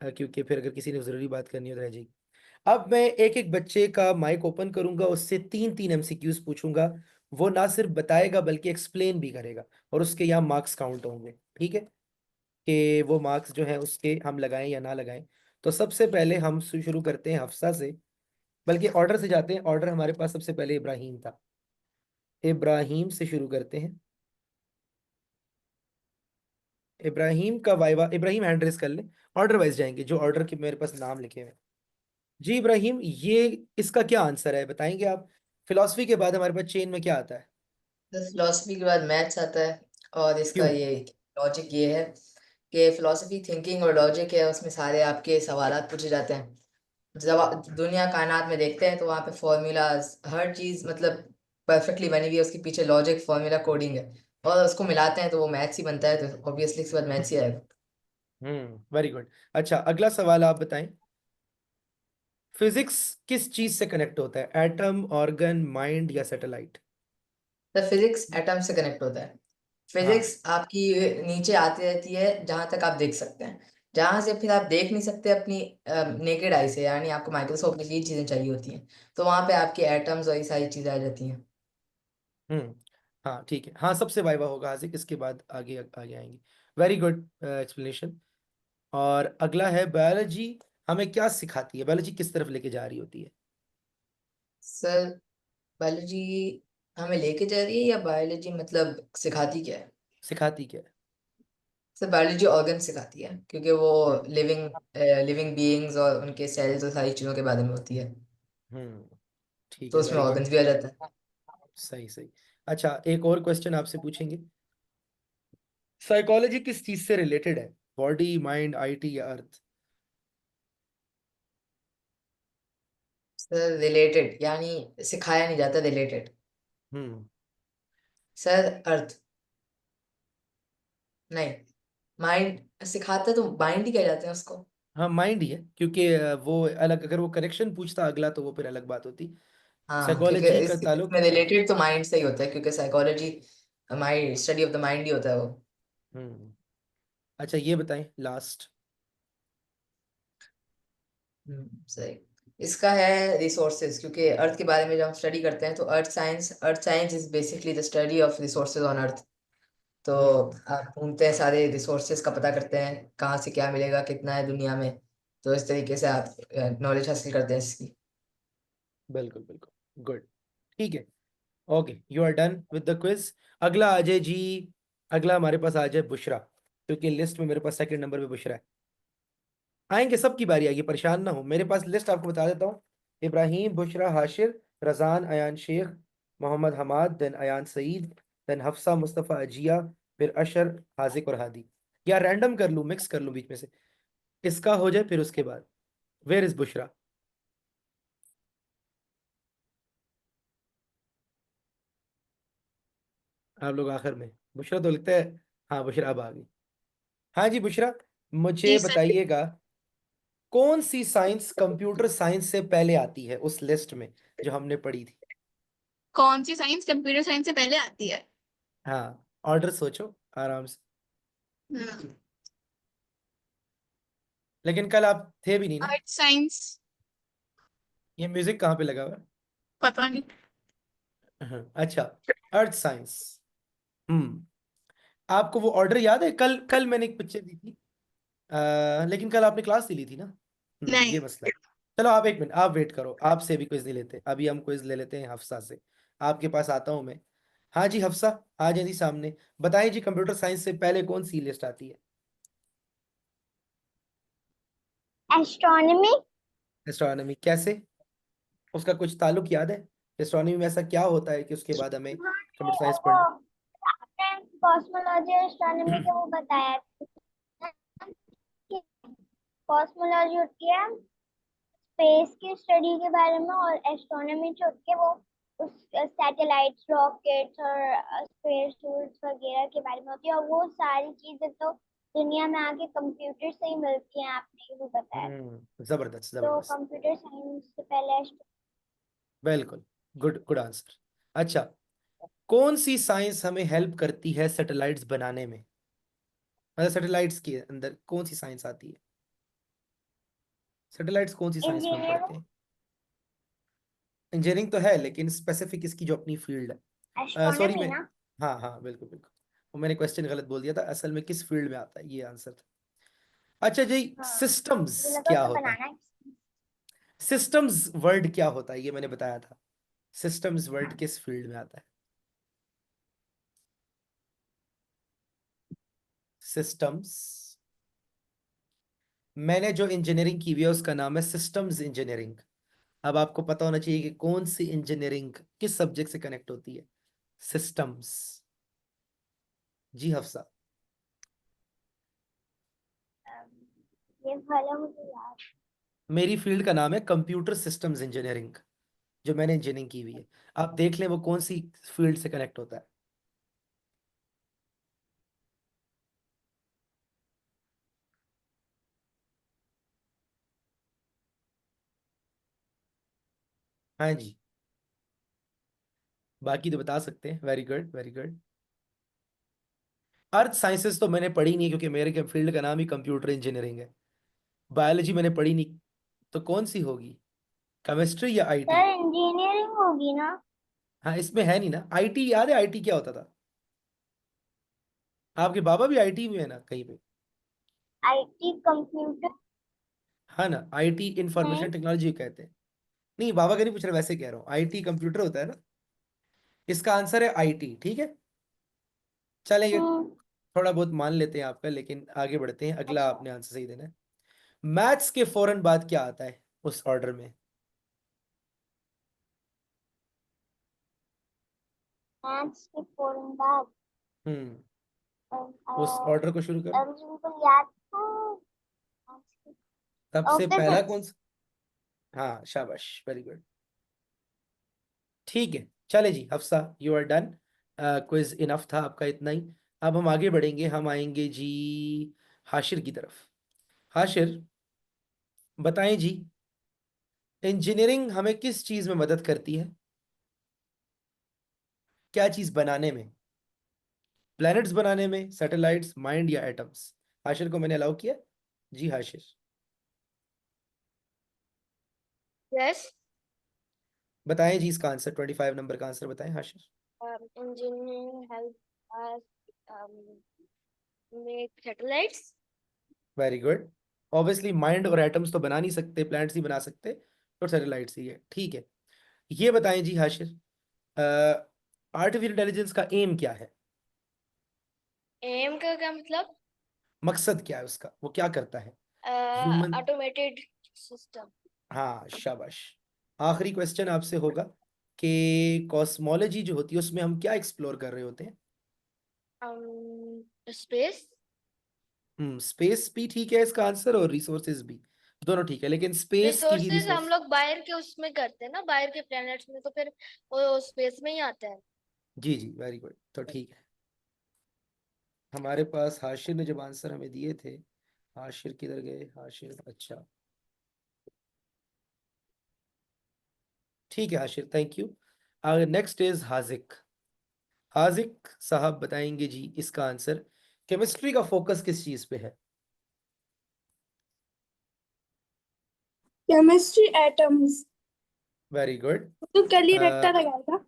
क्योंकि फिर अगर किसी ने जरूरी बात करनी हो तो रह जाएगी। अब मैं एक एक बच्चे का माइक ओपन करूंगा, उससे 3 3 एमसीक्यूज पूछूंगा। वो ना सिर्फ बताएगा बल्कि एक्सप्लेन भी करेगा, और उसके यहाँ मार्क्स काउंट होंगे। ठीक है, कि वो मार्क्स जो है उसके हम लगाएं या ना लगाएं। तो सबसे पहले हम शुरू करते हैं हफ्सा से, बल्कि ऑर्डर से जाते हैं। ऑर्डर हमारे पास सबसे पहले इब्राहिम था, इब्राहिम से शुरू करते हैं। इब्राहिम का वाइवा, इब्राहिम हैंड रेस कर ले। ऑर्डर वाइज जाएंगे, जो ऑर्डर के मेरे पास नाम लिखे हुए हैं। जी इब्राहिम, ये इसका क्या आंसर है बताएंगे आप? फिलॉसफी के बाद हमारे पास चेन में क्या आता है? फिलोसफी के बाद मैथ्स आता है। और इसका क्यों? ये लॉजिक ये है कि फिलोसफी थिंकिंग और लॉजिक है, उसमें सारे आपके सवालात पूछे जाते हैं। जब आप दुनिया कायनात में देखते हैं तो वहाँ पे फॉर्मूलाज, हर चीज मतलब परफेक्टली बनी हुई है, उसके पीछे लॉजिक फॉर्मूला कोडिंग है। और उसको मिलाते हैं तो वो मैथ्स ही बनता है, तो ऑब्वियसली इसके बाद मैथ्स ही आएगा। Very good. अच्छा, अगला सवाल आप बताएं। फिजिक्स किस चीज से कनेक्ट होता है? एटम, ऑर्गन, माइंड या सैटेलाइट? तो फिजिक्स एटम से कनेक्ट होता है। हाँ। फिजिक्स आपकी नीचे आती रहती है जहां तक आप देख सकते हैं। जहां से फिर आप देख नहीं सकते अपनी नेकेड आई से, यानी आपको माइक्रोस्कोप की चीजें चाहिए होती हैं, तो वहां पे आपके एटम्स और ये सारी चीजें आ जाती हैं। हम्म, हाँ ठीक है, हाँ सबसे वाइवा होगा हाजिर, इसके बाद आगे आगे आएंगे। Very good explanation. और अगला है बायोलॉजी। हमें क्या सिखाती है बायोलॉजी, किस तरफ लेके जा रही होती है? सर, बायोलॉजी हमें लेके जा रही है या बायोलॉजी मतलब सिखाती क्या है? सिखाती क्या है? सर, बायोलॉजी ऑर्गन सिखाती है, क्योंकि वो लिविंग लिविंग बीइंग्स और उनके सेल्स और सारी चीजों के बारे में होती है। हम्म, ठीक तो है, उसमें वेरी गुड। ऑर्गन्स भी आ जाता है। सही सही। अच्छा, एक और क्वेश्चन आपसे पूछेंगे। साइकोलॉजी किस चीज से रिलेटेड है? बॉडी, माइंड, आईटी या अर्थ? सर, रिलेटेड यानी सिखाया नहीं जाता, रिलेटेड। हम्म। सर, अर्थ। नहीं, माइंड सिखाता तो माइंड ही कह जाते हैं उसको। हाँ माइंड ही है, क्योंकि वो अलग, अगर वो करेक्शन पूछता अगला तो वो फिर अलग बात होती। हाँ, क्योंकि साइकोलॉजी का इसमें ताल्लुक, हाँ। रिलेटेड तो माइंड से ही होता है, क्योंकि psychology mind, study of the mind ही होता है वो। हम्म। अच्छा, ये बताएं लास्ट। सही। इसका है रिसोर्सेज, क्योंकि अर्थ के बारे में जब हम स्टडी करते हैं तो earth science is basically the study of resources on earth. तो हम्म, आप ढूंढते हैं, सारे रिसोर्सेज का पता करते हैं कहाँ से क्या मिलेगा, कितना है दुनिया में। तो इस तरीके से आप नॉलेज हासिल करते हैं इसकी। बिल्कुल बिल्कुल, गुड। ठीक है, okay, you are done with the quiz. अगला आ जाए जी। अगला हमारे पास आ जाए बुशरा, क्योंकि लिस्ट में मेरे पास सेकंड नंबर पे बुशरा है। आएंगे, सबकी बारी आएगी, परेशान ना हो। मेरे पास लिस्ट आपको बता देता हूँ। इब्राहिम, बुशरा, हाशिर, रजान, अयान शेख, मोहम्मद हमाद, देन अयान सईद, देन हफ्सा, मुस्तफ़ा, अजिया, फिर अशर, हाजिक और हादी, या रैंडम कर लूं, मिक्स कर लूं बीच में से, इसका हो जाए फिर उसके बाद। Where is Bushra? आप लोग आखिर में, बुशरा तो लगता है, हाँ बुशरा अब आ गई। हाँ जी बुशरा, मुझे जी सर। बताइएगा कौन सी साइंस कंप्यूटर साइंस से पहले आती है उस लिस्ट में जो हमने पढ़ी थी। कौन सी साइंस कंप्यूटर साइंस से पहले आती है? हाँ, ऑर्डर सोचो आराम से, लेकिन कल आप थे भी नहीं ना। Earth science. ये म्यूजिक कहाँ पे लगा हुआ पता नहीं। है? हाँ, अच्छा, अर्थ साइंस। हम्म, आपको वो ऑर्डर याद है? कल कल मैंने एक पिक्चर दी थी, लेकिन कल आपने क्लास ही ली थी ना। नहीं। ये मसला है। चलो आप एक मिनट, आप वेट करो, आपसे भी क्विज नहीं लेते, अभी हम क्विज ले लेते हैं हफ्सा से। आपके पास आता हूं मैं। हाँ जी हफ्सा, आ जाए जी सामने। बताइए जी, कंप्यूटर साइंस से पहले कौन सी लिस्ट आती है? एस्ट्रोनॉमी। एस्ट्रोनॉमी कैसे? उसका कुछ ताल्लुक याद है? एस्ट्रोनॉमी में ऐसा क्या होता है कि उसके बाद हमें कंप्यूटर साइंस वो पढ़ना? आपने कॉस्मोलॉजी और एस्ट्रोनॉमी का वो बताया था कि कॉस्मोलॉजी होती है स्पेस की स्टडी के बारे में, और एस्ट्रोनॉमी जो होती है वो उस सैटेलाइट्स, रॉकेट्स और स्पेस टूल्स वगैरह के बारे में होती है, और वो सारी चीजें तो दुनिया में आके कंप्यूटर से ही मिलती हैं, आपने भी बताया। जबरदस्त तो जबरदस्त, कंप्यूटर साइंस से पहले बिल्कुल, गुड गुड आंसर। अच्छा, कौन सी साइंस हमें हेल्प करती है सैटेलाइट्स बनाने में? मतलब सैटेलाइट्स के अंदर कौन सी साइंस आती है? सैटेलाइट्स कौन सी साइंस में हम पढ़ते इंजीनियरिंग, हैं? इंजीनियरिंग तो है, लेकिन स्पेसिफिक इसकी जो अपनी फील्ड है, सॉरी एस्ट्रोनॉमी मैं, ना। हाँ हाँ बिल्कुल बिल्कुल, वो मैंने क्वेश्चन गलत बोल दिया था, असल में किस फील्ड में आता है ये आंसर था। अच्छा जी, हाँ, सिस्टम्स मुझे लगा क्या उसे होता है? बनाना है। सिस्टम्स वर्ड क्या होता है ये मैंने बताया था, सिस्टम्स वर्ड किस फील्ड में आता है? सिस्टम्स, मैंने जो इंजीनियरिंग की हुई है उसका नाम है सिस्टम्स इंजीनियरिंग। अब आपको पता होना चाहिए कि कौन सी इंजीनियरिंग किस सब्जेक्ट से कनेक्ट होती है। सिस्टम्स। जी हफ्सा। ये वाला मुझे याद। मेरी फील्ड का नाम है कंप्यूटर सिस्टम्स इंजीनियरिंग, जो मैंने इंजीनियरिंग की हुई है। आप देख लें वो कौन सी फील्ड से कनेक्ट होता है। हाँ जी, बाकी तो बता सकते हैं, वेरी गुड वेरी गुड। अर्थ साइंसेस तो मैंने पढ़ी नहीं, क्योंकि मेरे फील्ड का नाम ही कंप्यूटर इंजीनियरिंग है। बायोलॉजी मैंने पढ़ी नहीं, तो कौन सी होगी? केमिस्ट्री या आईटी? सर इंजीनियरिंग होगी ना। हाँ, इसमें है नहीं ना आईटी। याद है आईटी क्या होता था? आपके बाबा भी आईटी में है ना कहीं पे? आईटी कंप्यूटर हाँ ना, आईटी में। इंफॉर्मेशन टेक्नोलॉजी कहते हैं। नहीं, बाबा का नहीं पूछ रहा, वैसे कह रहा हूँ, आईटी कंप्यूटर होता है ना। इसका आंसर है आईटी, ठीक है। चलेंगे, हम्म। थोड़ा बहुत मान लेते हैं आपका, लेकिन आगे बढ़ते हैं, अगला अच्छा, आपने आंसर सही देना है। मैथ्स के फौरन बाद क्या आता है उस ऑर्डर में? मैथ्स के फौरन बाद हम्म, उस ऑर्डर को शुरू करो। मुझे बिल्कुल याद था। सबसे पहला कौन फिजिक्स। सा? हाँ शाबाश, वेरी गुड। ठीक है, चले जी Hafsa, you are done. Quiz enough था आपका इतना ही। अब हम आगे बढ़ेंगे, हम आएंगे जी हाशिर की तरफ। हाशिर, बताएं जी, इंजीनियरिंग हमें किस चीज में मदद करती है? क्या चीज बनाने में? प्लैनेट्स बनाने में, सैटेलाइट्स, माइंड या एटम्स? हाशिर को मैंने अलाउ किया। जी हाशिर, यस। बताएं जी इसका आंसर, 25 नंबर का आंसर बताएं Hashir. Engineering help us make satellites. Very good. Obviously mind और एटम्स तो बना नहीं सकते, प्लैनेट्स ही बना सकते, तो सैटेलाइट्स ही है, ठीक है। ये बताएं जी हाशिर, आर्टिफिशियल इंटेलिजेंस का एम क्या है? एम का क्या मतलब? मकसद क्या है उसका, वो क्या करता है? Human, automated system. हाँ शाबाश। आखिरी क्वेश्चन आपसे होगा कि कॉस्मोलॉजी जो होती है उसमें हम क्या एक्सप्लोर कर रहे होते हैं? स्पेस। स्पेस भी ठीक है इसका आंसर, और रिसोर्सेज भी, दोनों ठीक है, लेकिन स्पेस की ही रिसोर्सेज हम रिसोर्स। लोग बाहर के उसमें करते हैं ना, बाहर के प्लैनेट्स में, तो फिर वो स्पेस में ही आता है। जी जी, वेरी गुड, तो ठीक है। हमारे पास हाशिर ने जब आंसर हमें दिए थे, हाशिर किधर गए, हाशिर, अच्छा ठीक है Hashir, thank you. Next is Hazik. Hazik साहब बताएंगे जी इसका आंसर। केमिस्ट्री का फोकस किस चीज पे है? Chemistry atoms. Very good. तो कल ही रट्टा लगाया था।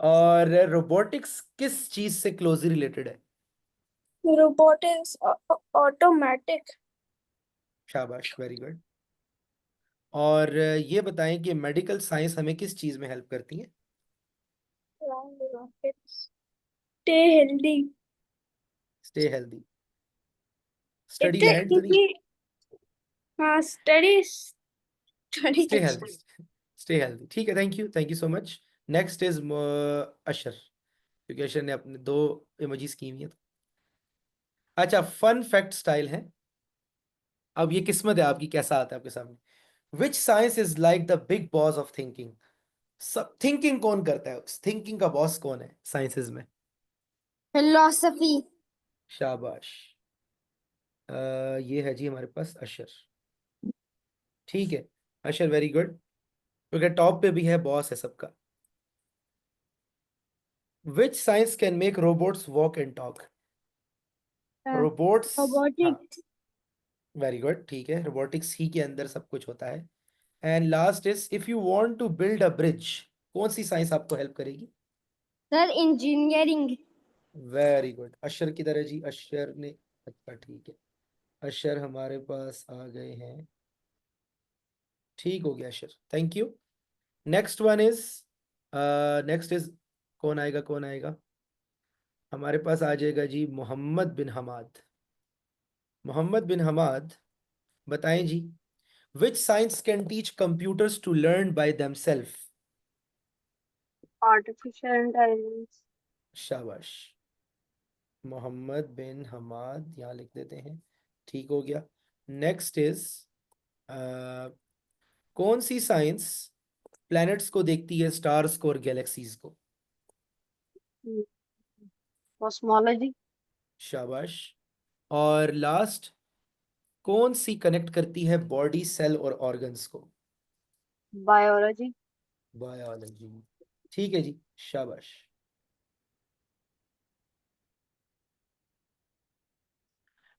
और रोबोटिक्स किस चीज से क्लोजली रिलेटेड है? Robotics automatic. शाबाश, वेरी गुड। और ये बताएं कि मेडिकल साइंस हमें किस चीज में हेल्प करती है? Stay healthy. Stay healthy, study इतने एंड तो नहीं, क्योंकि हाँ study study. Stay healthy, stay healthy, ठीक है, thank you so much. Next is Ashar, क्योंकि अशर ने अपने दो इमोजीज की हुई है। अच्छा, फन फैक्ट स्टाइल है। अब ये किस्मत है आपकी, कैसा आता है आपके सामने। विच science is like the big boss of thinking? सब थिंकिंग कौन करता है, थिंकिंग का बॉस कौन है साइंसेज में? फिलोसफी। शाबाश। ये है जी हमारे पास अशर, ठीक है। अशर वेरी गुड, क्योंकि टॉप पे भी है, बॉस है सबका। विच science can make robots walk and talk? Robots, हाँ, रोबोटिक्स। वेरी गुड, ठीक है, रोबोटिक्स ही के अंदर सब कुछ होता है। And last is, if you want to build a bridge, कौन सी साइंस आपको हेल्प करेगी? Sir engineering. Very good. Ashar किधर है जी, अशर ने, अच्छा ठीक है, अशर हमारे पास आ गए हैं, ठीक हो गया Ashar, thank you. Next one is, next is, कौन आएगा कौन आएगा? हमारे पास आ जाएगा जी मोहम्मद बिन हमाद। मोहम्मद बिन हमाद, बताएं जी, which science can teach computers to learn by themselves? Artificial intelligence. शाबाश, मोहम्मद बिन हमाद यहाँ लिख देते हैं, ठीक हो गया। नेक्स्ट इज, कौन सी साइंस प्लैनेट्स को देखती है, स्टार्स को और गैलेक्सीज को? कॉस्मोलॉजी। शाबाश। और लास्ट, कौन सी कनेक्ट करती है बॉडी, सेल और ऑर्गन्स को? बायोलॉजी। बायोलॉजी, ठीक है जी, शाबाश।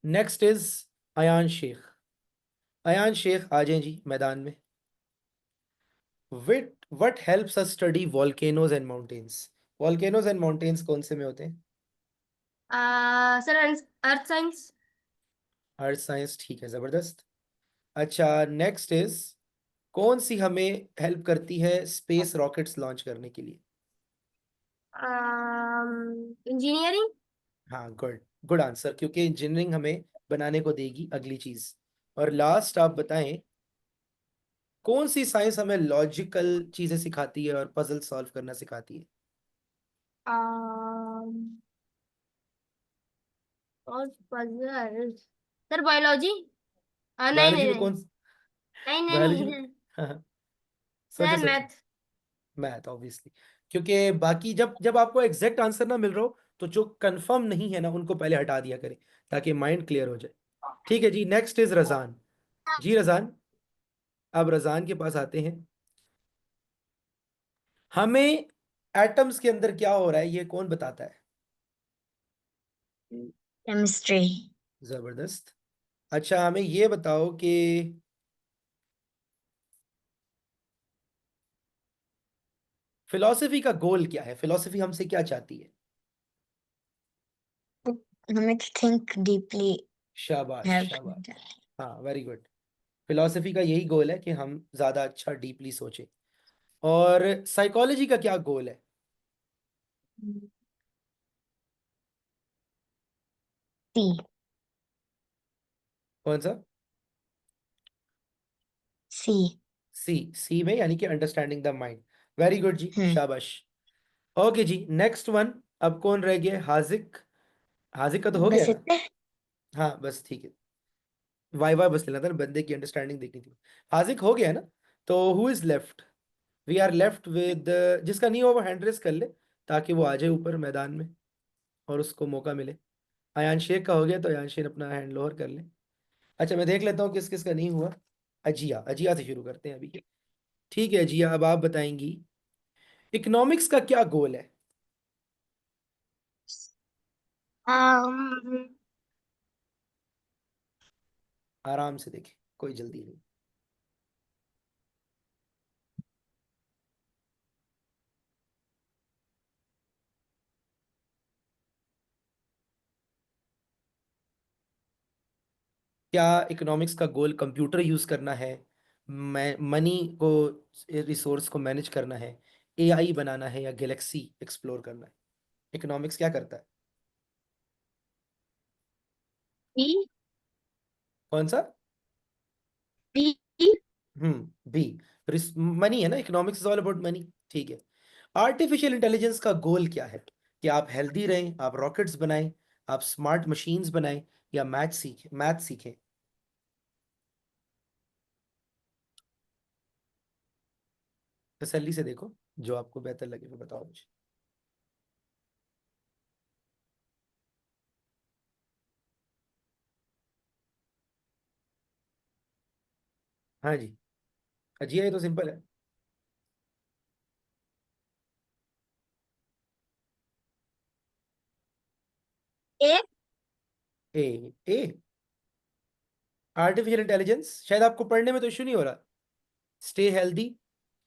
Next is Ayan Sheikh. अयान शेख आ जाएं जी मैदान में। विट what helps us study volcanoes and mountains? Volcanoes and mountains कौन से में होते हैं? Sir earth science. Earth science, ठीक है, जबरदस्त। अच्छा, नेक्स्ट इज, कौन सी हमें हेल्प करती है स्पेस रॉकेट्स लॉन्च करने के लिए? इंजीनियरिंग। हाँ, गुड, गुड आंसर, क्योंकि इंजीनियरिंग हमें बनाने को देगी अगली चीज। और लास्ट आप बताएं, कौन सी साइंस हमें लॉजिकल चीजें सिखाती है और पजल सॉल्व करना सिखाती है? और पजल। Sir biology. नहीं बायोलॉजी नहीं में नहीं कौन? नहीं नहीं बायोलॉजी नहीं में, सर। हाँ, सोचो सर सोचो। मैथ। मैथ ऑब्वियसली, क्योंकि बाकी जब जब आपको एग्जैक्ट आंसर ना मिल रहा हो, तो जो कंफर्म नहीं है ना उनको पहले हटा दिया करें, ताकि माइंड क्लियर हो जाए। ठीक है जी, नेक्स्ट इज रजान। जी रजान, अब रजान के पास आते हैं। हमें एटम्स के अंदर क्या हो रहा है ये कौन बताता है? केमिस्ट्री। जबरदस्त। अच्छा, हमें ये बताओ कि फिलॉसफी का गोल क्या है, फिलॉसफी हमसे क्या चाहती है? हमें थिंक डीपली शाबाश हेल्प शाबाश, करता है। हाँ वेरी गुड। फिलॉसफी का यही गोल है कि हम ज्यादा अच्छा डीपली सोचें। और साइकोलॉजी का क्या गोल है? सी। कौन सा? सी। सी, सी में यानी कि understanding the mind. Very good जी, शाबाश। ओके जी, नेक्स्ट वन, अब कौन रह गया? हाजिक। हाजिक का तो हो गया बस ना? इतने। हाँ बस ठीक है, वाई वाई बस लेना था ना, बंदे की अंडरस्टैंडिंग देखनी थी। हाजिक हो गया ना? तो who is left? We are left with, जिसका नहीं हो वो हैंड रेस कर ले ताकि वो आ जाए ऊपर मैदान में और उसको मौका मिले। अयान शेख का हो गया तो अयान शेख अपना हैंड लोअर कर ले। अच्छा मैं देख लेता हूँ किस किस का नहीं हुआ। अजिया, अजिया से शुरू करते हैं अभी। ठीक है अजिया, अब आप बताएंगी इकोनॉमिक्स का क्या गोल है? um, आराम से देखें, कोई जल्दी नहीं। क्या इकोनॉमिक्स का गोल कंप्यूटर यूज करना है, मैं मनी को, रिसोर्स को मैनेज करना है, एआई बनाना है, या गैलेक्सी एक्सप्लोर करना है? इकोनॉमिक्स क्या करता है? B, कौन सा? B, B. मनी है ना, economics is all about money. ठीक है। आर्टिफिशियल इंटेलिजेंस का गोल क्या है? कि आप हेल्दी रहें, आप रॉकेट्स बनाएं, आप स्मार्ट मशीन्स बनाएं, या मैथ सीखें? तसल्ली से देखो, जो आपको बेहतर लगे वो बताओ मुझे। हाँ जी, अजी ये तो सिंपल है। A, A. A. Artificial intelligence शायद आपको पढ़ने में तो इशू नहीं हो रहा। Stay healthy.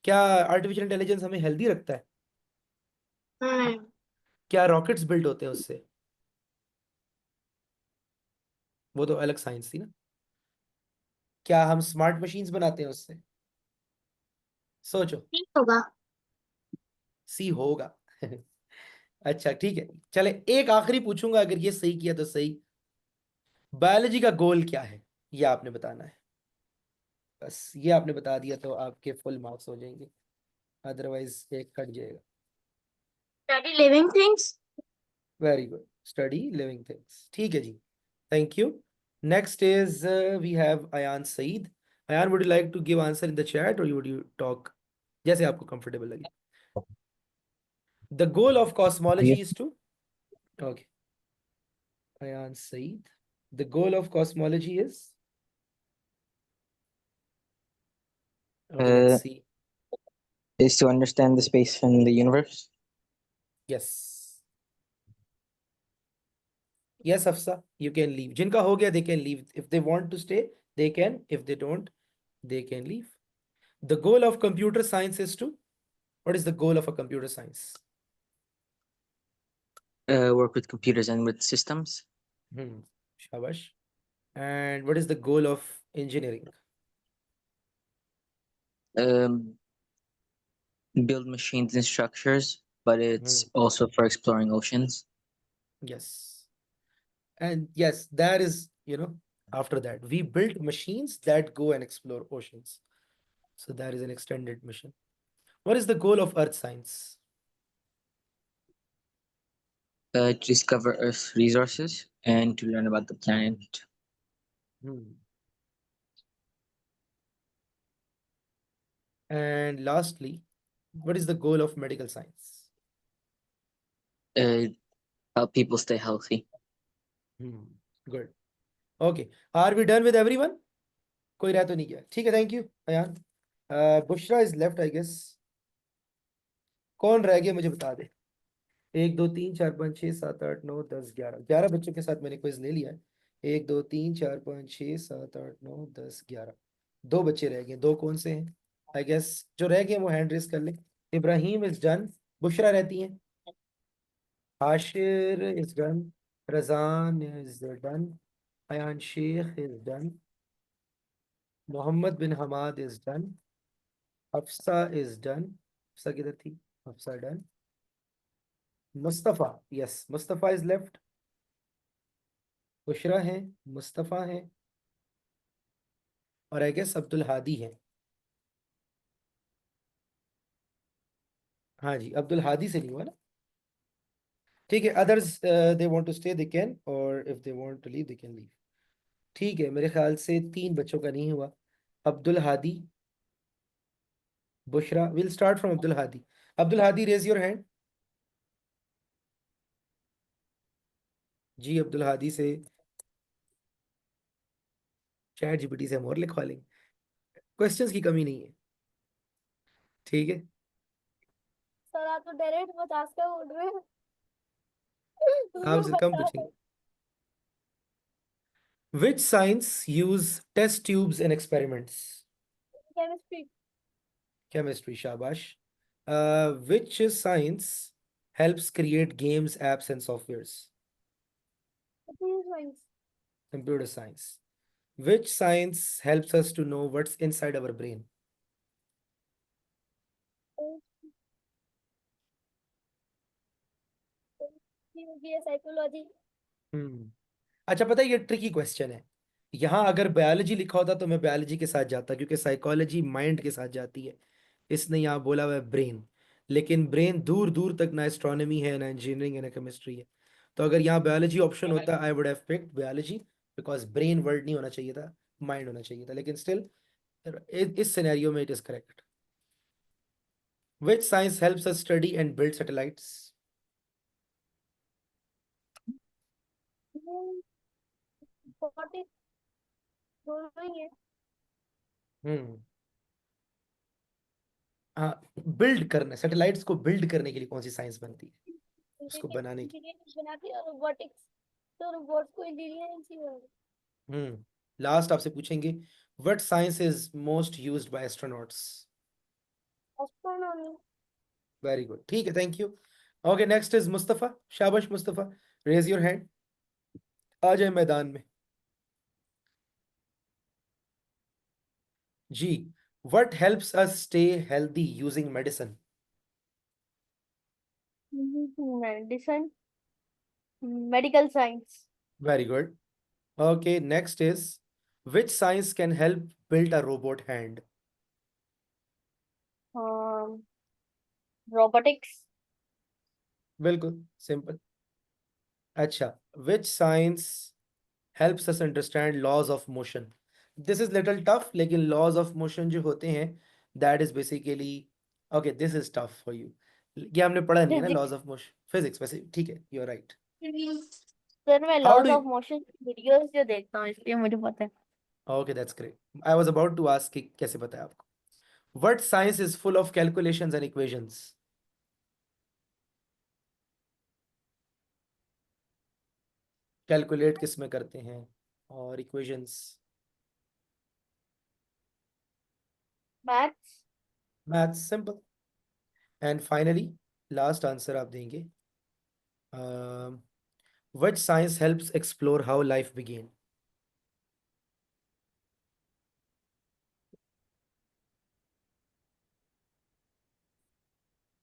क्या आर्टिफिशियल इंटेलिजेंस हमें हेल्दी रखता है? क्या रॉकेट्स बिल्ड होते हैं उससे? वो तो अलग साइंस थी ना। क्या हम स्मार्ट मशीन्स बनाते हैं उससे? सोचो। ठीक होगा। सी होगा। अच्छा ठीक है, चले एक आखिरी पूछूंगा, अगर ये सही किया तो सही। बायोलॉजी का गोल क्या है, ये आपने बताना है। बस ये आपने बता दिया तो आपके फुल मार्क्स हो जाएंगे, अदरवाइज एक कट जाएगा। Study living things. Very good, study living things. ठीक है जी, thank you. Next is we have Ayaan Saeed. Ayaan, would you like to give answer in the chat और वुड यू टॉक, जैसे आपको कंफर्टेबल लगे। द गोल ऑफ ये cosmology is to, okay Ayaan Saeed, the goal of cosmology is, okay let's uh, see. is to understand the space in the universe. Yes, yes Afsa, you can leave. जिनका हो गया they can leave, if they want to stay they can, if they don't they can leave. The goal of computer science is to, what is the goal of a computer science? Work with computers and with systems. Shabash. And what is the goal of engineering? Um, Build machines and structures, but it's Hmm. also for exploring oceans. Yes. And yes, that is, after that, we built machines that go and explore oceans. So that is an extended mission. What is the goal of earth science? To discover Earth's resources and to learn about the planet. Hmm. And lastly, what is the goal of medical science? Uh, Help people stay healthy. Good. Okay. Are we done with everyone? कोई रह तो नहीं गया? ठीक है, thank you Ayan. Bushra is left I guess. कौन रह गया मुझे बता दे। 1 2 3 4 5 6 7 8 9 10 11, 11 बच्चों के साथ मैंने क्विज ले लिया है। 1 2 3 4 5 6 7 8 9 10 11, 2 बच्चे रह गए, 2 कौन से हैं? आई गेस जो रह गए वो हैंड रेस कर ले। इब्राहिम इज डन, बुशरा रहती हैं, Aashir is done, Razan is done, Ayaan Shaikh is done, Mohammad bin Hamad is done, Hafsa is done. Hafsa किधर थी? Hafsa done. Mustafa, yes Mustafa is left. Bushra है, मुस्तफ़ा है, और आई गेस अब्दुल हादी है। हाँ जी, अब्दुल हादी से नहीं हुआ ना? ठीक है, others they want to stay they can, और if they want to leave they can leave. ठीक है, मेरे ख्याल से 3 बच्चों का नहीं हुआ। Abdul Hadi, Bushra, will start from Abdul Hadi. Abdul Hadi, raise your hand. जी, अब्दुल हादी से चैट जीपीटी से हम और लिखवा लेंगे, क्वेश्चंस की कमी नहीं है। ठीक है, सर आप तो डायरेक्ट 50 का बोल रहे हैं। आपसे कम बता पूछेंगे। Which science use test tubes in experiments? Chemistry. Chemistry, shabash. Which science helps create games, apps, and softwares? Science. Computer science. Which science helps us to know what's inside our brain? Psychology. अच्छा, पता है ये tricky question है। यहाँ अगर biology लिखा होता तो मैं बायोलॉजी के साथ जाता, क्योंकि साइकोलॉजी माइंड के साथ जाती है। इसने यहाँ बोला हुआ है ब्रेन, लेकिन ब्रेन दूर दूर तक ना एस्ट्रोनॉमी है, ना इंजीनियरिंग है, ना केमिस्ट्री है। तो अगर यहाँ बायोलॉजी ऑप्शन होता, I would have picked biology, because brain word नहीं होना चाहिए था, माइंड होना चाहिए था। लेकिन स्टिल इस सिनेरियो में it is correct. Which science helps us study and build satellites? दोनों ही है। हम्म हाँ, बिल्ड करना, सैटेलाइट्स को बिल्ड करने के लिए कौन सी साइंस बनती है, उसको बनाने की? इंजीनियरिंग बनाती है और रोबोटिक्स, तो रोबोट्स को इंजीनियरिंग से लास्ट आपसे पूछेंगे, what science is most used by astronauts? Astronomy. Very good, ठीक है, thank you. Okay, next is Mustafa. शाबाश मुस्तफा, रेज योर हैंड, आ जाए मैदान में। जी, what helps us stay healthy using medicine? Medicine, medical science. Very good. Okay, next is which science can help build a robot hand? Robotics. बिल्कुल simple. अच्छा, which science helps us understand laws of motion? This is little tough, लेकिन laws of motion जो होते हैं, that is basically, okay, this is tough for you। ये हमने पढ़ा नहीं है ना, laws physics. of motion, physics वैसे, ठीक है, you're right। सर मैं How laws do of you, motion videos जो देखता हूँ इसलिए मुझे पता है। okay, that's great। I was about to ask कि कैसे पता है आपको? What science is full of calculations and equations? Calculate किस में करते हैं, और equations? Maths. Maths, simple. And finally last answer आप देंगे, which science helps explore how life begin?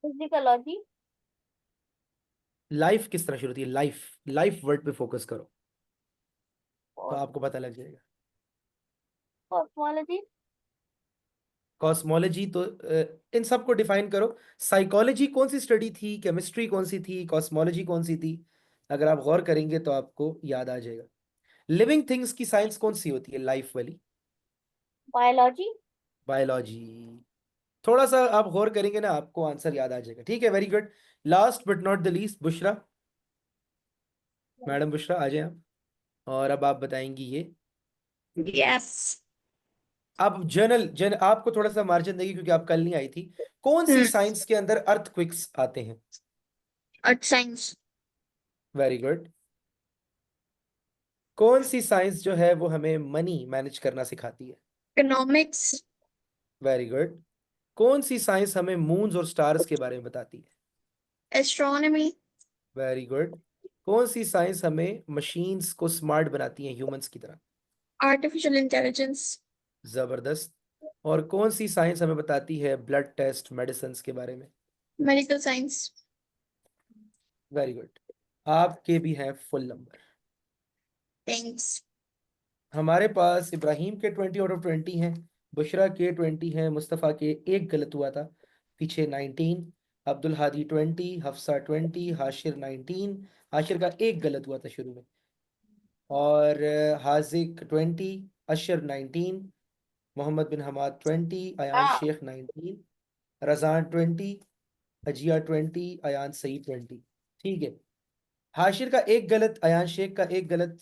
Physiology. Life किस तरह शुरू होती है, लाइफ, लाइफ वर्ड पे फोकस करो तो और आपको पता लग जाएगा। कॉस्मोलॉजी। कॉस्मोलॉजी तो इन सबको डिफाइन करो। साइकोलॉजी कौन सी स्टडी थी, केमिस्ट्री कौन सी थी, कॉस्मोलॉजी कौन सी थी? अगर आप गौर करेंगे तो आपको याद आ जाएगा। लिविंग थिंग्स की साइंस कौन सी होती है, लाइफ वाली? बायोलॉजी। बायोलॉजी। थोड़ा सा आप गौर करेंगे ना, आपको आंसर याद आ जाएगा। ठीक है, very good. Last but not the least, Bushra, madam Bushra आ जाए आप, और अब आप बताएंगी ये। यस। अब जर्नल आपको थोड़ा सा मार्जिन देगी क्योंकि आप कल नहीं आई थी। कौन सी साइंस के अंदर अर्थक्वेक्स आते हैं? Earth science. Very good. कौन सी साइंस जो है वो हमें मनी मैनेज करना सिखाती है? इकोनॉमिक्स। Very good. कौन सी साइंस हमें मून्स और स्टार्स के बारे में बताती है? एस्ट्रोनॉमी। Very good. कौन सी साइंस हमें मशीन्स को स्मार्ट बनाती है, ह्यूमंस की तरह? Artificial intelligence. जबरदस्त। और कौन सी साइंस हमें बताती है ब्लड टेस्ट, मेडिसिन के बारे में? Medical science. Very good. आपके भी हैं फुल नंबर। थैंक्स। हमारे पास इब्राहिम के 20 आउट ऑफ 20 हैं, बुशरा के 20 हैं, मुस्तफ़ा के एक गलत हुआ था, पीछे 19। अब्दुल हादी 20, हफ्सा 20, हाशिर 19। हाशिर का एक गलत हुआ था शुरू में। और हाजिक 20, अशर 19, मोहम्मद बिन हमाद 20, अयान शेख 19, रजान 20, अजिया 20, अयान सईद 20। ठीक है, हाशिर का एक गलत, अयान शेख का एक गलत,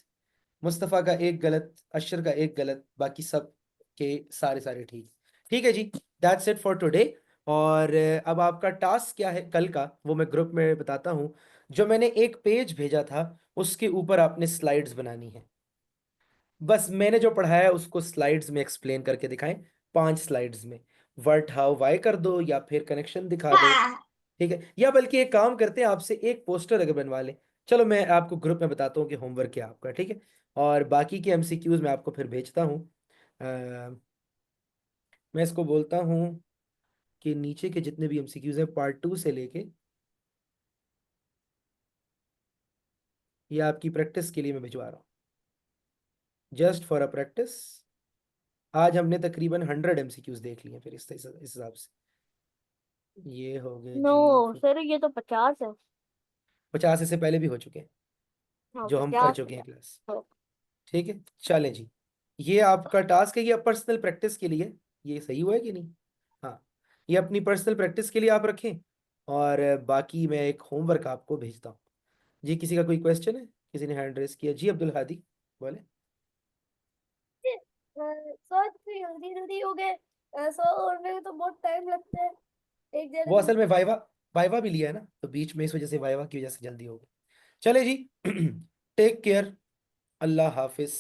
मुस्तफ़ा का एक गलत, अशर का एक गलत, बाकी सब के सारे सारे ठीक। ठीक है जी, दैट्स इट फॉर टुडे। और अब आपका टास्क क्या है कल का, वो मैं ग्रुप में बताता हूँ। जो मैंने एक पेज भेजा था उसके ऊपर आपने स्लाइड्स बनानी है। बस मैंने जो पढ़ाया है उसको स्लाइड्स में एक्सप्लेन करके दिखाएं, 5 स्लाइड्स में। वर्ट हाउ वाई कर दो या फिर कनेक्शन दिखा दो। ठीक है, या बल्कि एक काम करते हैं, आपसे एक पोस्टर अगर बनवा लें। चलो मैं आपको ग्रुप में बताता हूँ कि होमवर्क क्या है आपका। ठीक है, और बाकी के एमसीक्यूज मैं आपको फिर भेजता हूँ। मैं इसको बोलता हूँ कि नीचे के जितने भी एमसीक्यूज हैं पार्ट 2 से लेके, ये आपकी प्रैक्टिस के लिए मैं भिजवा रहा हूँ, जस्ट फॉर अ प्रैक्टिस। आज हमने तकरीबन 100 एमसीक्यूज देख लिए फिर इस हिसाब से। ये हो गए नो जी, सर, ये तो 50 है। 50 इससे पहले भी हो चुके हैं हाँ, जो हम कर 50 चुके हैं क्लास। है। ठीक है, चलें जी, ये आपका टास्क है, ये पर्सनल प्रैक्टिस के लिए। ये सही हुआ है कि नहीं? हाँ, ये अपनी पर्सनल प्रैक्टिस के लिए आप रखें। और बाकी मैं एक होमवर्क आपको भेजता हूँ जी। किसी का कोई क्वेश्चन है? किसी ने हैंड रेस किया जी, अब्दुल हादी बोले। सर तो जल्दी जल्दी हो गए। सर और में तो बहुत टाइम लगता है एक वो जने में। असल में वाइवा वाइवा भी लिया है ना, तो बीच में इस वजह से वाइवा की वजह से जल्दी हो गई। चले जी, टेक केयर, अल्लाह हाफिज।